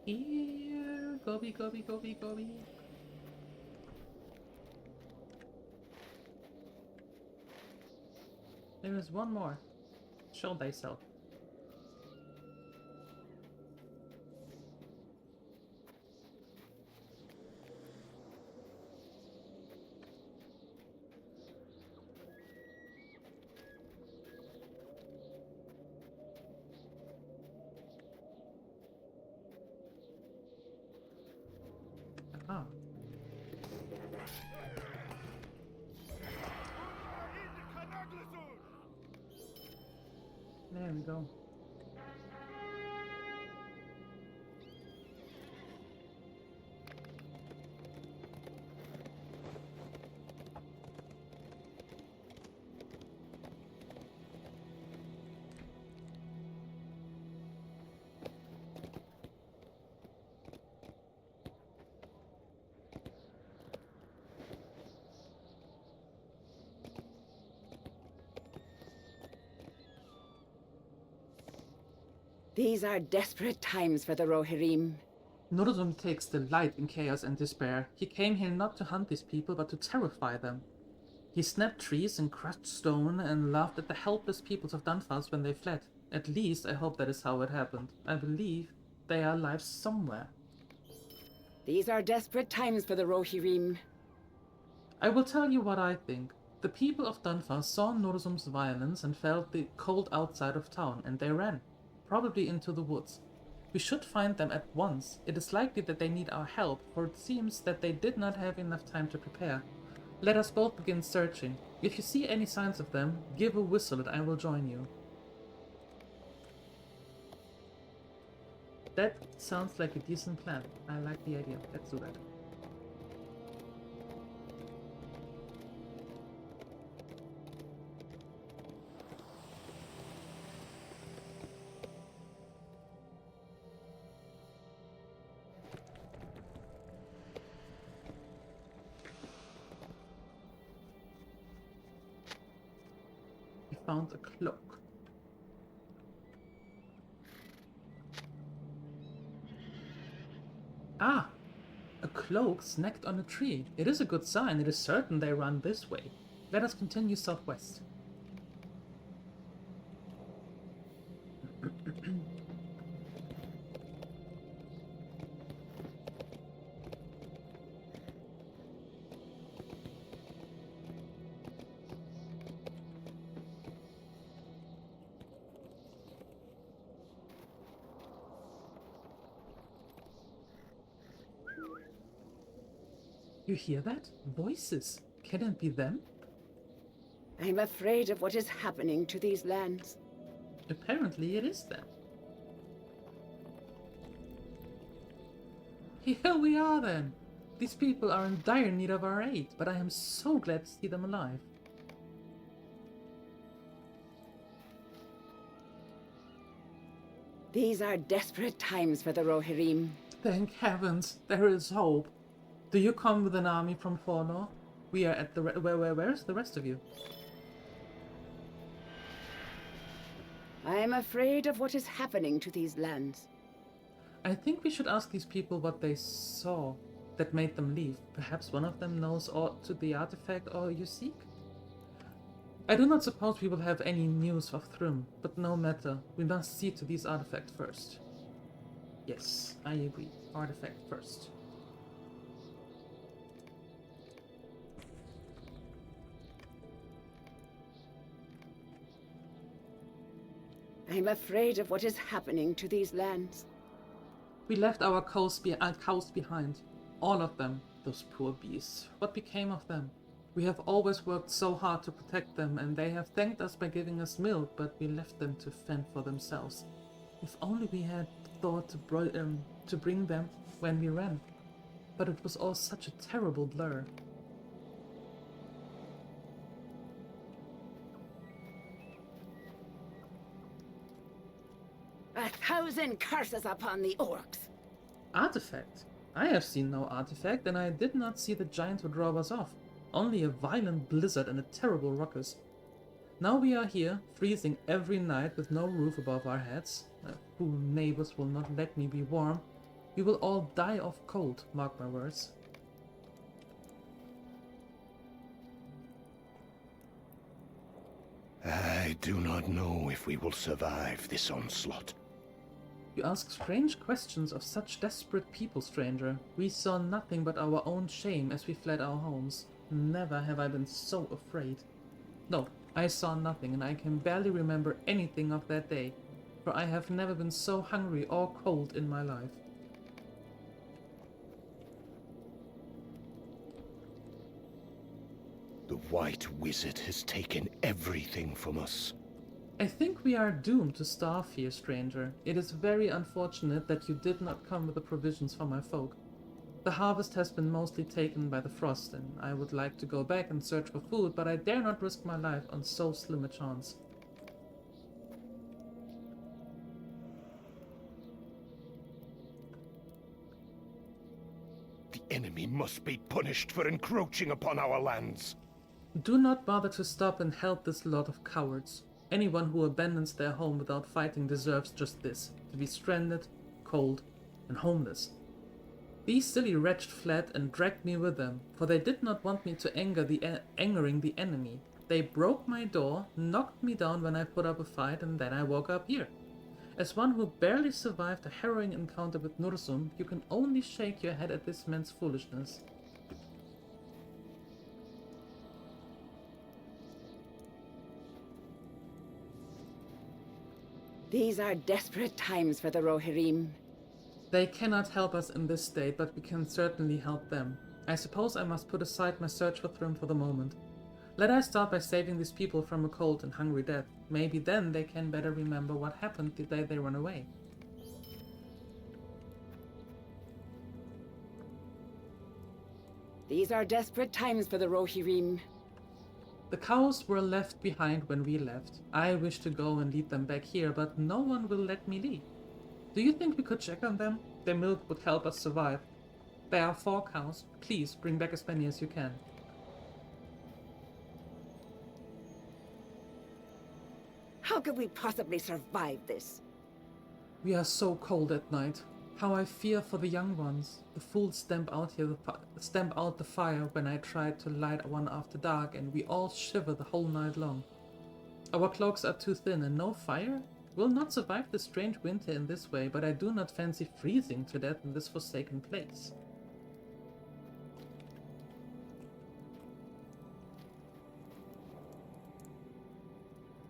Here, Gobi, Gobi, Gobi, Gobi. There is one more. Show thyself. Ah. There we go. These are desperate times for the Rohirrim. Norodom takes delight in chaos and despair. He came here not to hunt these people, but to terrify them. He snapped trees and crushed stone and laughed at the helpless peoples of Dunfast when they fled. At least I hope that is how it happened. I believe they are alive somewhere. These are desperate times for the Rohirrim. I will tell you what I think. The people of Dunfast saw Norzum's violence and felt the cold outside of town, and they ran, probably into the woods. We should find them at once. It is likely that they need our help, for it seems that they did not have enough time to prepare. Let us both begin searching. If you see any signs of them, give a whistle and I will join you. That sounds like a decent plan. I like the idea. Let's do that. We found a cloak. Ah! A cloak snagged on a tree. It is a good sign. It is certain they run this way. Let us continue southwest. You hear that? Voices. Can it be them? I'm afraid of what is happening to these lands. Apparently it is them. Here we are then. These people are in dire need of our aid, but I am so glad to see them alive. These are desperate times for the Rohirrim. Thank heavens, there is hope. Do you come with an army from Fornor? We are at the where is the rest of you? I'm afraid of what is happening to these lands. I think we should ask these people what they saw that made them leave. Perhaps one of them knows aught to the artifact or you seek? I do not suppose we will have any news of Thrym, but no matter, we must see to these artifacts first. Yes, I agree. Artifact first. I'm afraid of what is happening to these lands. We left our cows behind. All of them. Those poor beasts. What became of them? We have always worked so hard to protect them, and they have thanked us by giving us milk, but we left them to fend for themselves. If only we had thought to bring them when we ran. But it was all such a terrible blur. A thousand curses upon the orcs! Artifact? I have seen no artifact, and I did not see the giant who drove us off. Only a violent blizzard and a terrible ruckus. Now we are here, freezing every night with no roof above our heads. Who neighbors will not let me be warm. We will all die of cold, mark my words. I do not know if we will survive this onslaught. You ask strange questions of such desperate people, stranger. We saw nothing but our own shame as we fled our homes. Never have I been so afraid. No, I saw nothing, and I can barely remember anything of that day, for I have never been so hungry or cold in my life. The White Wizard has taken everything from us. I think we are doomed to starve here, stranger. It is very unfortunate that you did not come with the provisions for my folk. The harvest has been mostly taken by the frost, and I would like to go back and search for food, but I dare not risk my life on so slim a chance. The enemy must be punished for encroaching upon our lands. Do not bother to stop and help this lot of cowards. Anyone who abandons their home without fighting deserves just this, to be stranded, cold, and homeless. These silly wretched fled and dragged me with them, for they did not want me to angering the enemy. They broke my door, knocked me down when I put up a fight, and then I woke up here. As one who barely survived a harrowing encounter with Nursum, you can only shake your head at this man's foolishness. These are desperate times for the Rohirrim. They cannot help us in this state, but we can certainly help them. I suppose I must put aside my search for Thrym for the moment. Let us start by saving these people from a cold and hungry death. Maybe then they can better remember what happened the day they ran away. These are desperate times for the Rohirrim. The cows were left behind when we left. I wish to go and lead them back here, but no one will let me leave. Do you think we could check on them? Their milk would help us survive. There are 4 cows. Please bring back as many as you can. How could we possibly survive this? We are so cold at night. How I fear for the young ones. The fools stamp out the fire when I tried to light one after dark, and we all shiver the whole night long. Our cloaks are too thin, and no fire? We'll not survive this strange winter in this way, but I do not fancy freezing to death in this forsaken place.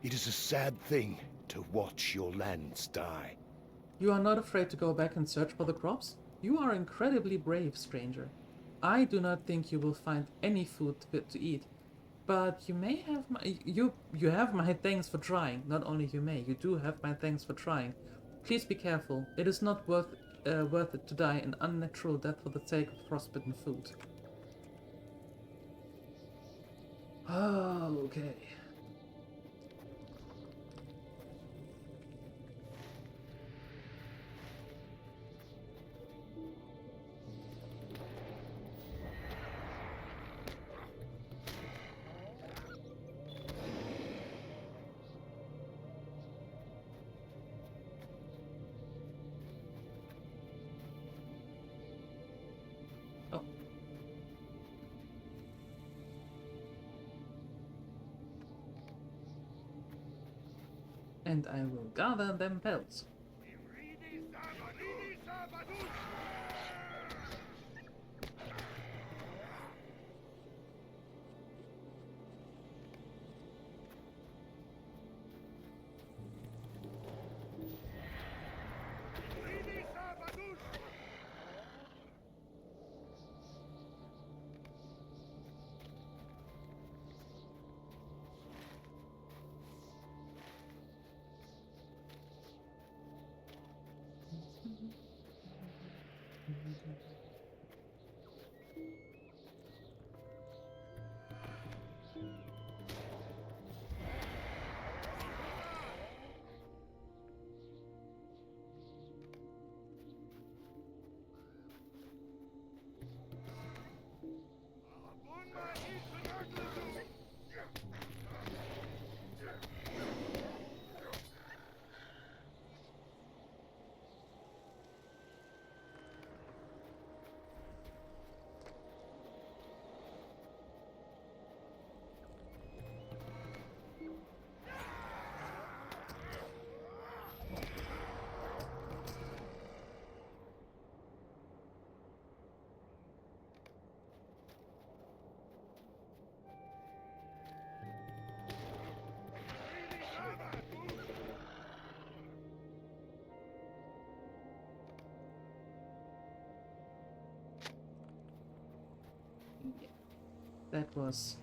It is a sad thing to watch your lands die. You are not afraid to go back and search for the crops? You are incredibly brave, stranger. I do not think you will find any food fit to eat, but you may have you have my thanks for trying. Not only you may, you do have my thanks for trying. Please be careful. It is not worth it to die an unnatural death for the sake of frostbitten food. Oh, okay. And I will gather them pelts. That was...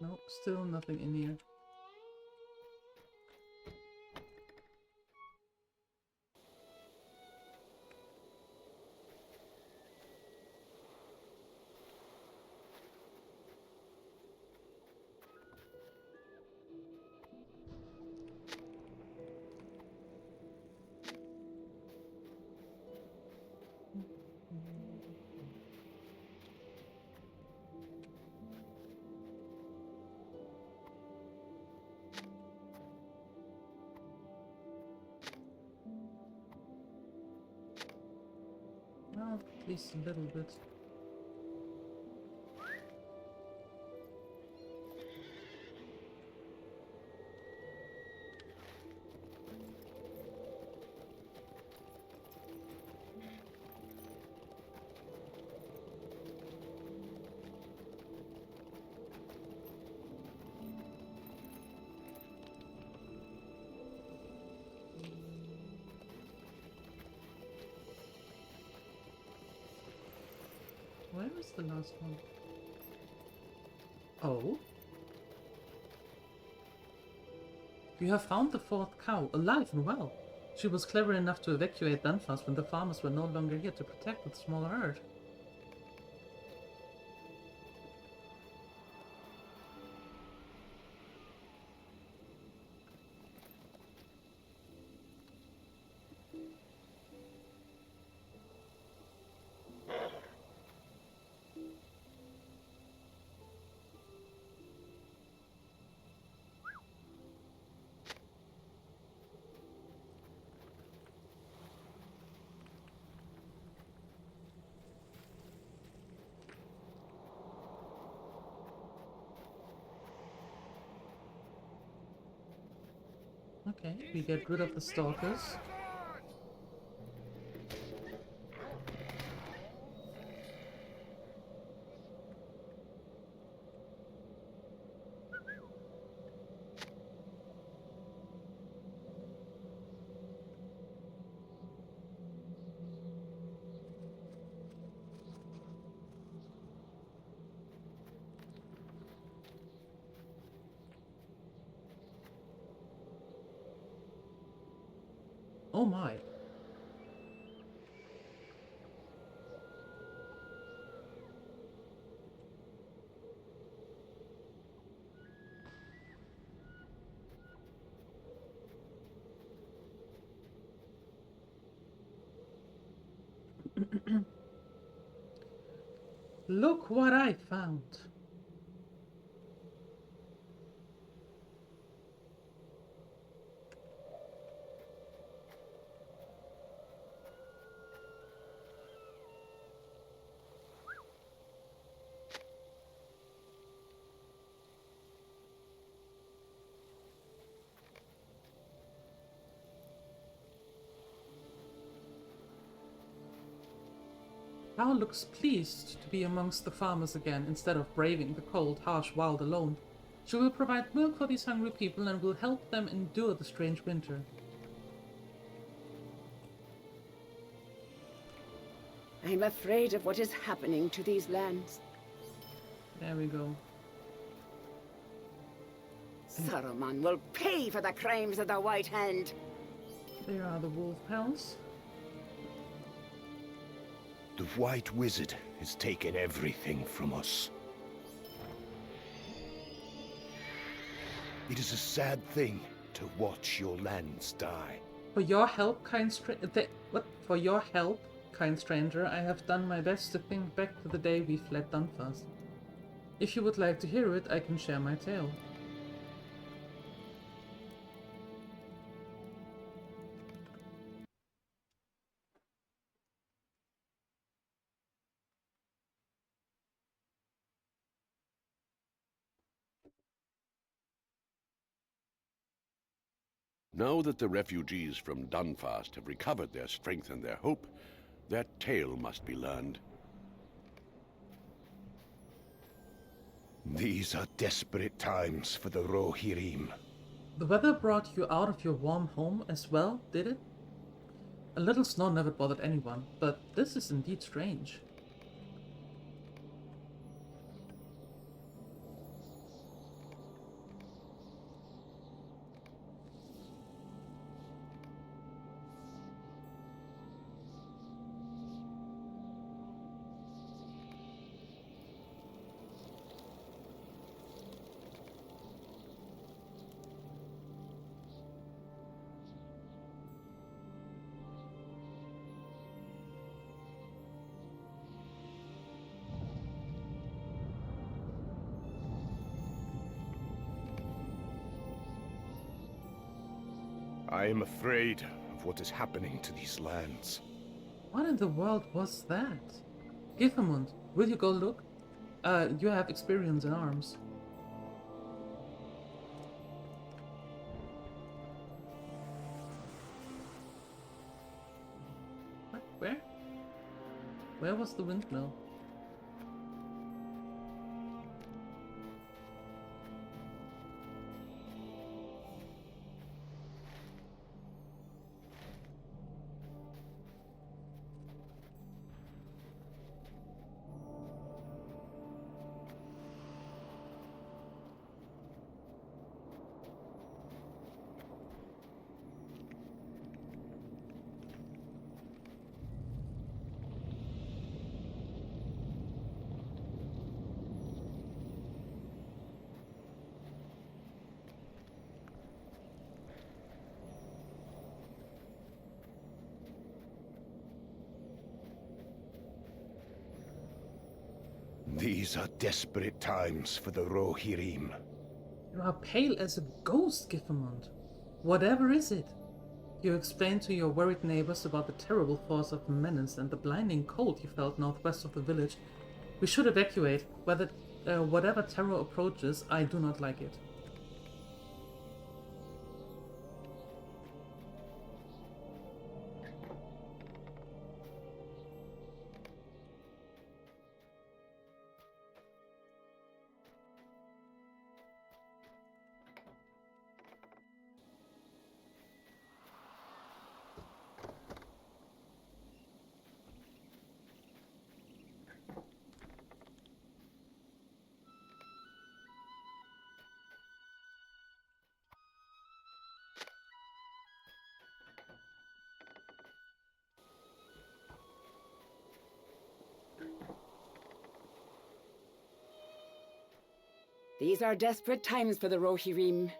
No, still nothing in here. Well, at least a little bit. Where is the last one? Oh? You have found the fourth cow, alive and well. She was clever enough to evacuate Dunfast when the farmers were no longer here to protect the small herd. Okay, we get rid of the stalkers. Oh my. Look what I found. Hal looks pleased to be amongst the farmers again instead of braving the cold, harsh wild alone. She will provide milk for these hungry people and will help them endure the strange winter. I'm afraid of what is happening to these lands. There we go. Saruman will pay for the crimes of the White Hand. There are the wolf pals. The White Wizard has taken everything from us. It is a sad thing to watch your lands die. For your help, kind stranger. For your help, kind stranger, I have done my best to think back to the day we fled Dunfast. If you would like to hear it, I can share my tale. Now that the refugees from Dunfast have recovered their strength and their hope, their tale must be learned. These are desperate times for the Rohirrim. The weather brought you out of your warm home as well, did it? A little snow never bothered anyone, but this is indeed strange. I am afraid of what is happening to these lands. What in the world was that? Giffermund, will you go look? You have experience in arms. What? Where? Where was the windmill? These are desperate times for the Rohirrim. You are pale as a ghost, Giffermund. Whatever is it? You explained to your worried neighbors about the terrible force of menace and the blinding cold you felt northwest of the village. We should evacuate. Whatever terror approaches, I do not like it. These are desperate times for the Rohirrim.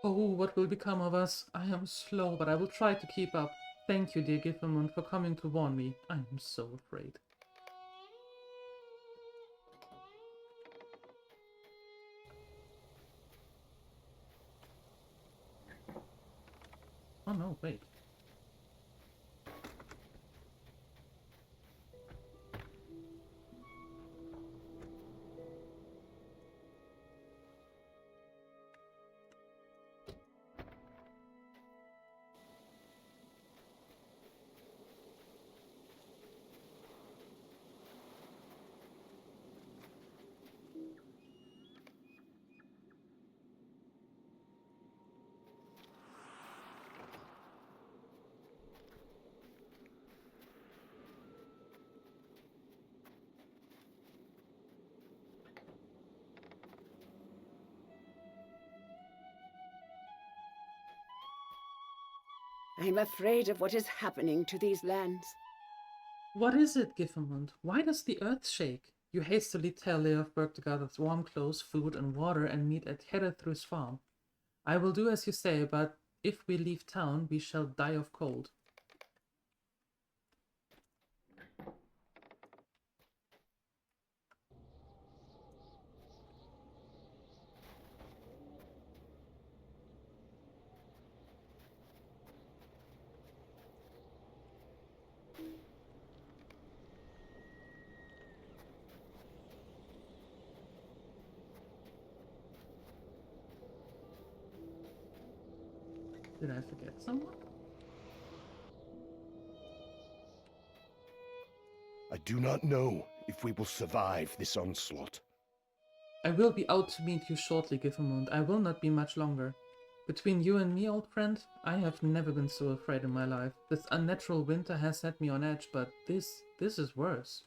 Oh, what will become of us? I am slow, but I will try to keep up. Thank you, dear Giffermund, for coming to warn me. I am so afraid. Oh no, wait. I'm afraid of what is happening to these lands. What is it, Giffermund? Why does the earth shake? You hastily tell Leofberg to gather warm clothes, food, and water and meet at Herethru's farm. I will do as you say, but if we leave town, we shall die of cold. Did I forget someone? I do not know if we will survive this onslaught. I will be out to meet you shortly, Giffermund. I will not be much longer. Between you and me, old friend, I have never been so afraid in my life. This unnatural winter has set me on edge, but this is worse.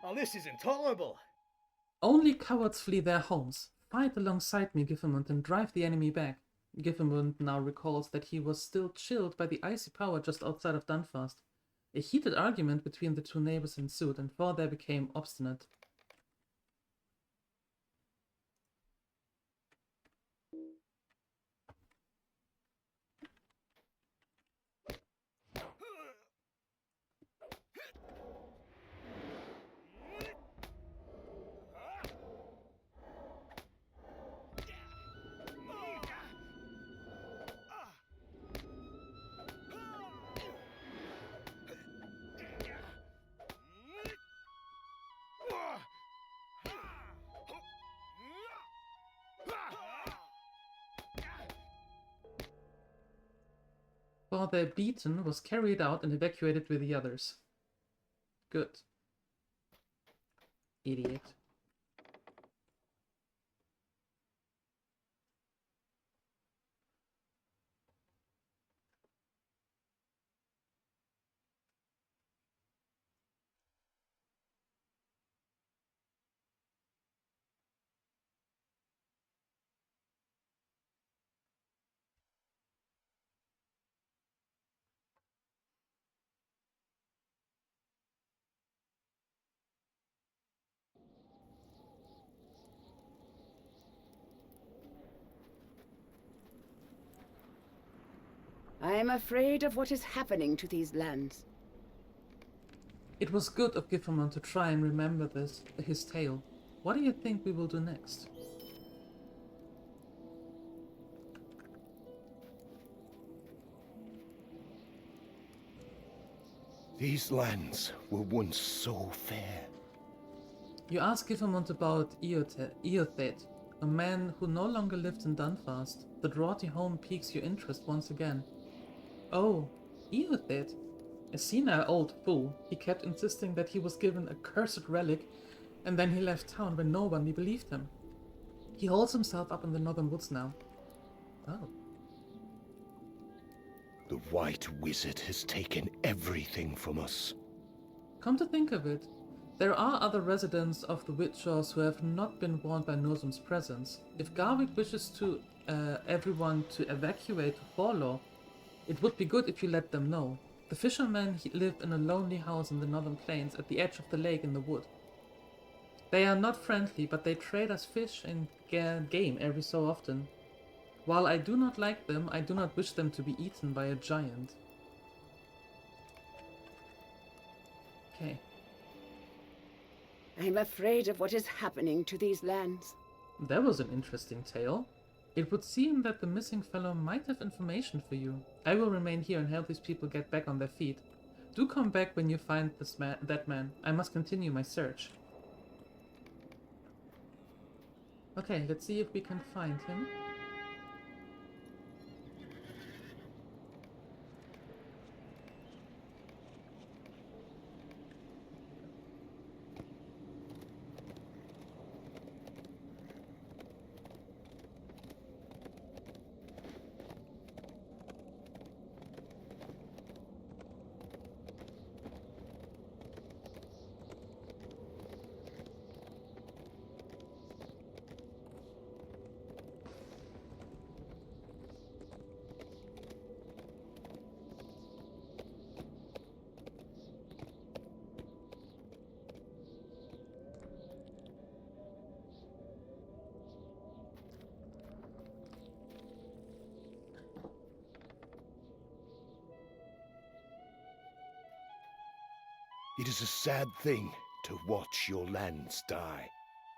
Oh, this is intolerable. Only cowards flee their homes. Fight alongside me, Giffermund, and drive the enemy back. Giffermund now recalls that he was still chilled by the icy power just outside of Dunfast. A heated argument between the two neighbors ensued, and Thorder became obstinate. Thorder beaten was carried out and evacuated with the others. Good. Idiot. I am afraid of what is happening to these lands. It was good of Gifferman to try and remember his tale. What do you think we will do next? These lands were once so fair. You asked Giffermont about Eothed, a man who no longer lived in Dunfast. The draughty home piques your interest once again. Oh, Eothed? A senile old fool. He kept insisting that he was given a cursed relic, and then he left town when nobody believed him. He holds himself up in the northern woods now. Oh. The White Wizard has taken everything from us. Come to think of it, there are other residents of the Witchers who have not been warned by Nosum's presence. If Garwick wishes to everyone to evacuate to Forlor, it would be good if you let them know. The fishermen live in a lonely house in the northern plains at the edge of the lake in the wood. They are not friendly, but they trade us fish and game every so often. While I do not like them, I do not wish them to be eaten by a giant. Okay. I am afraid of what is happening to these lands. That was an interesting tale. It would seem that the missing fellow might have information for you. I will remain here and help these people get back on their feet. Do come back when you find that man. I must continue my search. Okay, let's see if we can find him. It is a sad thing to watch your lands die.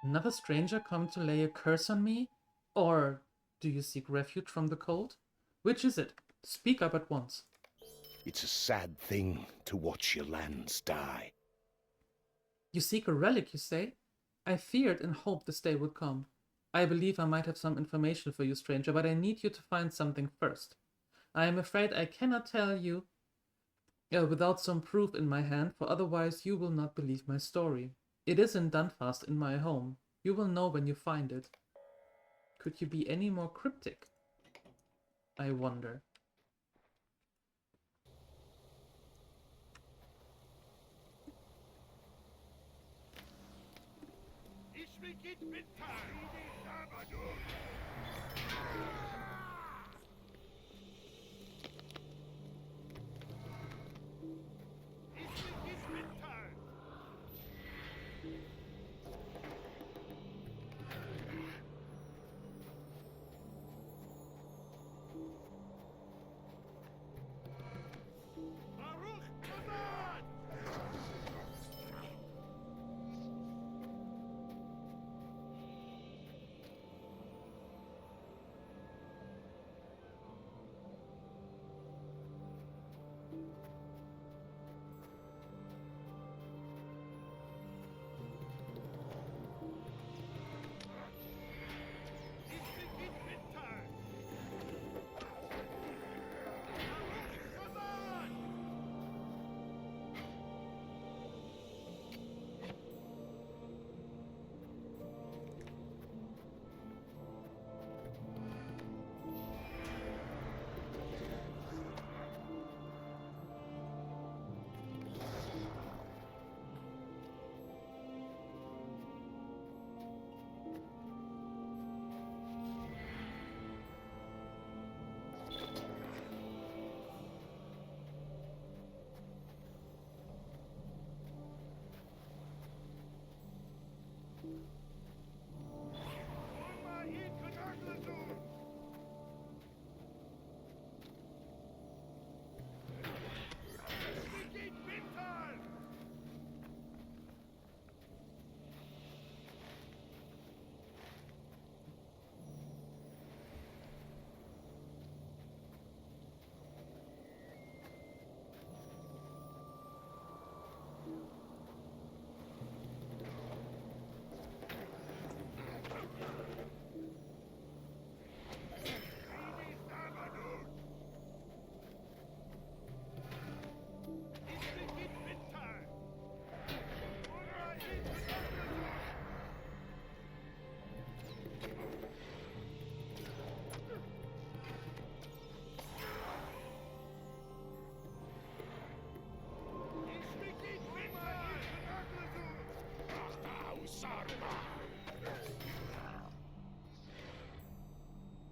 Another stranger come to lay a curse on me? Or do you seek refuge from the cold? Which is it? Speak up at once. It's a sad thing to watch your lands die. You seek a relic, you say? I feared and hoped this day would come. I believe I might have some information for you, stranger, but I need you to find something first. I am afraid I cannot tell you without some proof in my hand, for otherwise you will not believe my story. It is in Dunfast, in my home. You will know when you find it. Could you be any more cryptic? I wonder.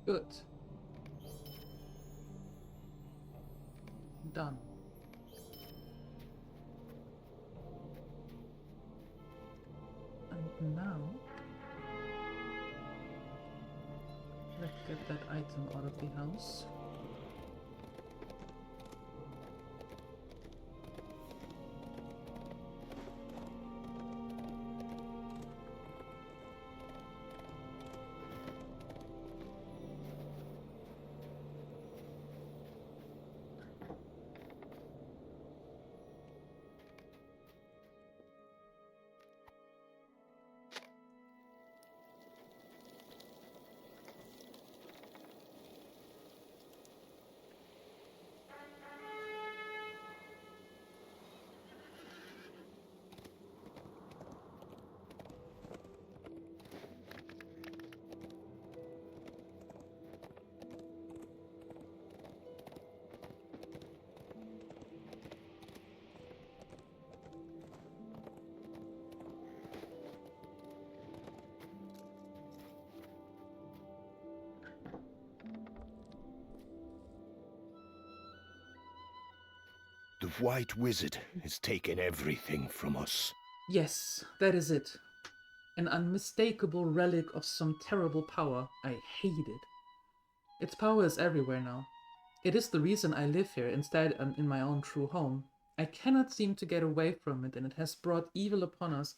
Good. Done. And now, let's get that item out of the house. The White Wizard has taken everything from us. Yes, that is it. An unmistakable relic of some terrible power. I hate it. Its power is everywhere now. It is the reason I live here instead of in my own true home. I cannot seem to get away from it, and it has brought evil upon us.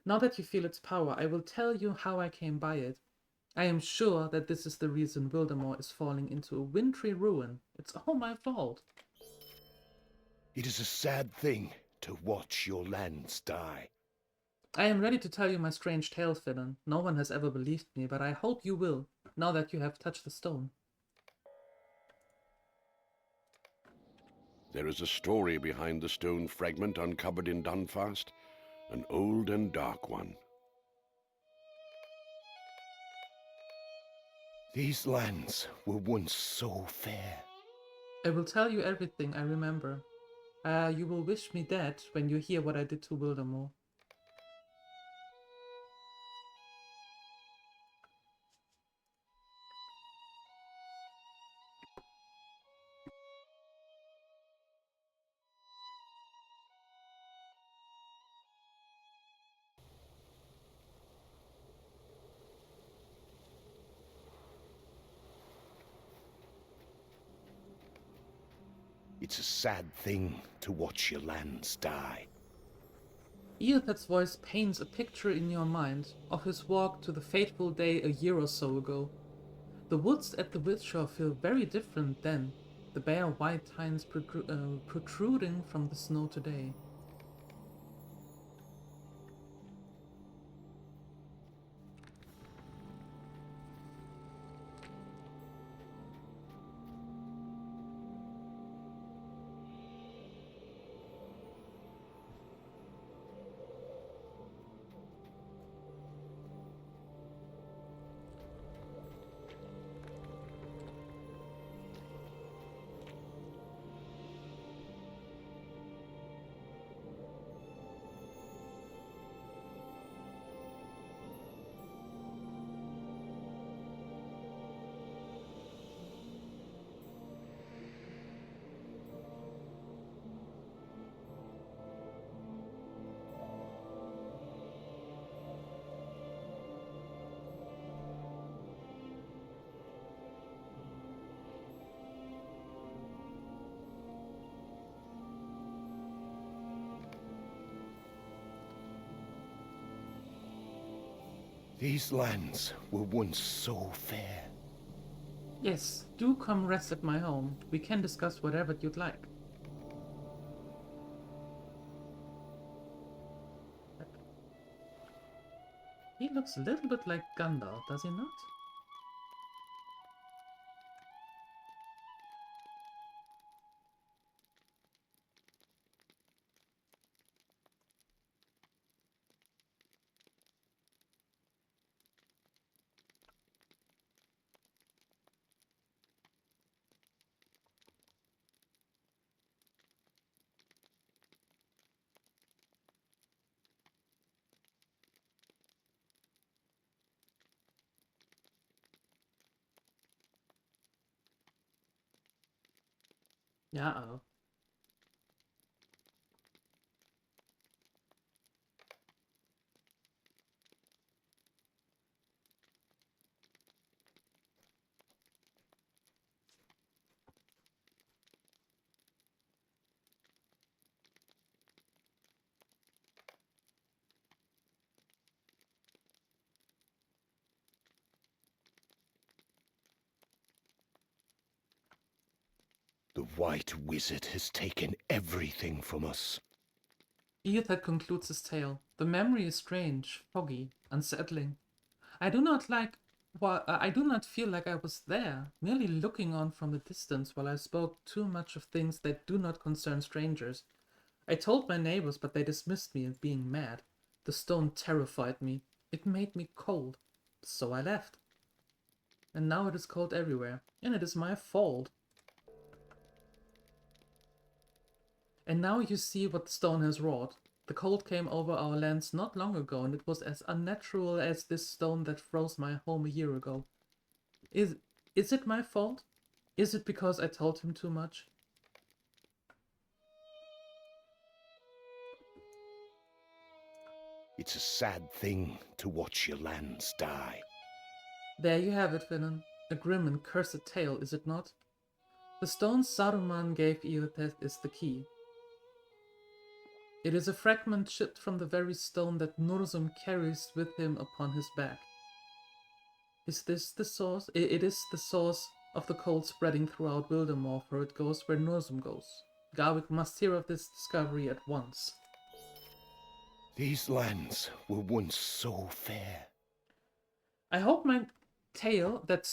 Now that you feel its power, I will tell you how I came by it. I am sure that this is the reason Wildermore is falling into a wintry ruin. It's all my fault. It is a sad thing to watch your lands die. I am ready to tell you my strange tale, Finnan. No one has ever believed me, but I hope you will, now that you have touched the stone. There is a story behind the stone fragment uncovered in Dunfast, an old and dark one. These lands were once so fair. I will tell you everything I remember. You will wish me dead when you hear what I did to Wildermore. It's a sad thing to watch your lands die. Eothet's voice paints a picture in your mind of his walk to the fateful day a year or so ago. The woods at the Windshore feel very different then, the bare white tines protruding from the snow today. These lands were once so fair. Yes, do come rest at my home. We can discuss whatever you'd like. He looks a little bit like Gandalf, does he not? Uh-oh. The White Wizard has taken everything from us. DieLuette concludes his tale. The memory is strange, foggy, unsettling. I do not feel like I was there, merely looking on from a distance while I spoke too much of things that do not concern strangers. I told my neighbors, but they dismissed me as being mad. The stone terrified me. It made me cold. So I left. And now it is cold everywhere, and it is my fault. And now you see what the stone has wrought. The cold came over our lands not long ago, and it was as unnatural as this stone that froze my home a year ago. Is it my fault? Is it because I told him too much? It's a sad thing to watch your lands die. There you have it, Villain. A grim and cursed tale, is it not? The stone Saruman gave DieLuette is the key. It is a fragment chipped from the very stone that Nurzum carries with him upon his back. Is this the source? It is the source of the cold spreading throughout Wildermore, for it goes where Nurzum goes. Garwick must hear of this discovery at once. These lands were once so fair. I hope my tale and that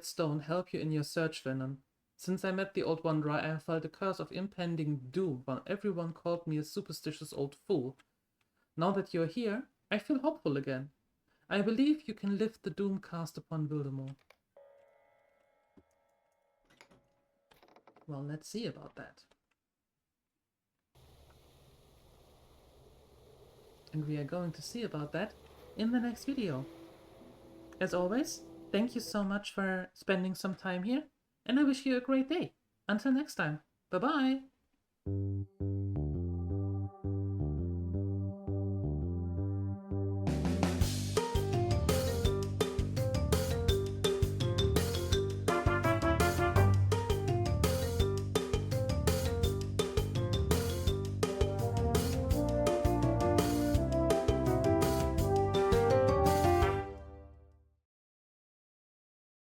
stone help you in your search, Venom. Since I met the Old Wanderer, I have felt a curse of impending doom, while everyone called me a superstitious old fool. Now that you're here, I feel hopeful again. I believe you can lift the doom cast upon Wildermore. Well, let's see about that. And we are going to see about that in the next video. As always, thank you so much for spending some time here, and I wish you a great day. Until next time, bye-bye!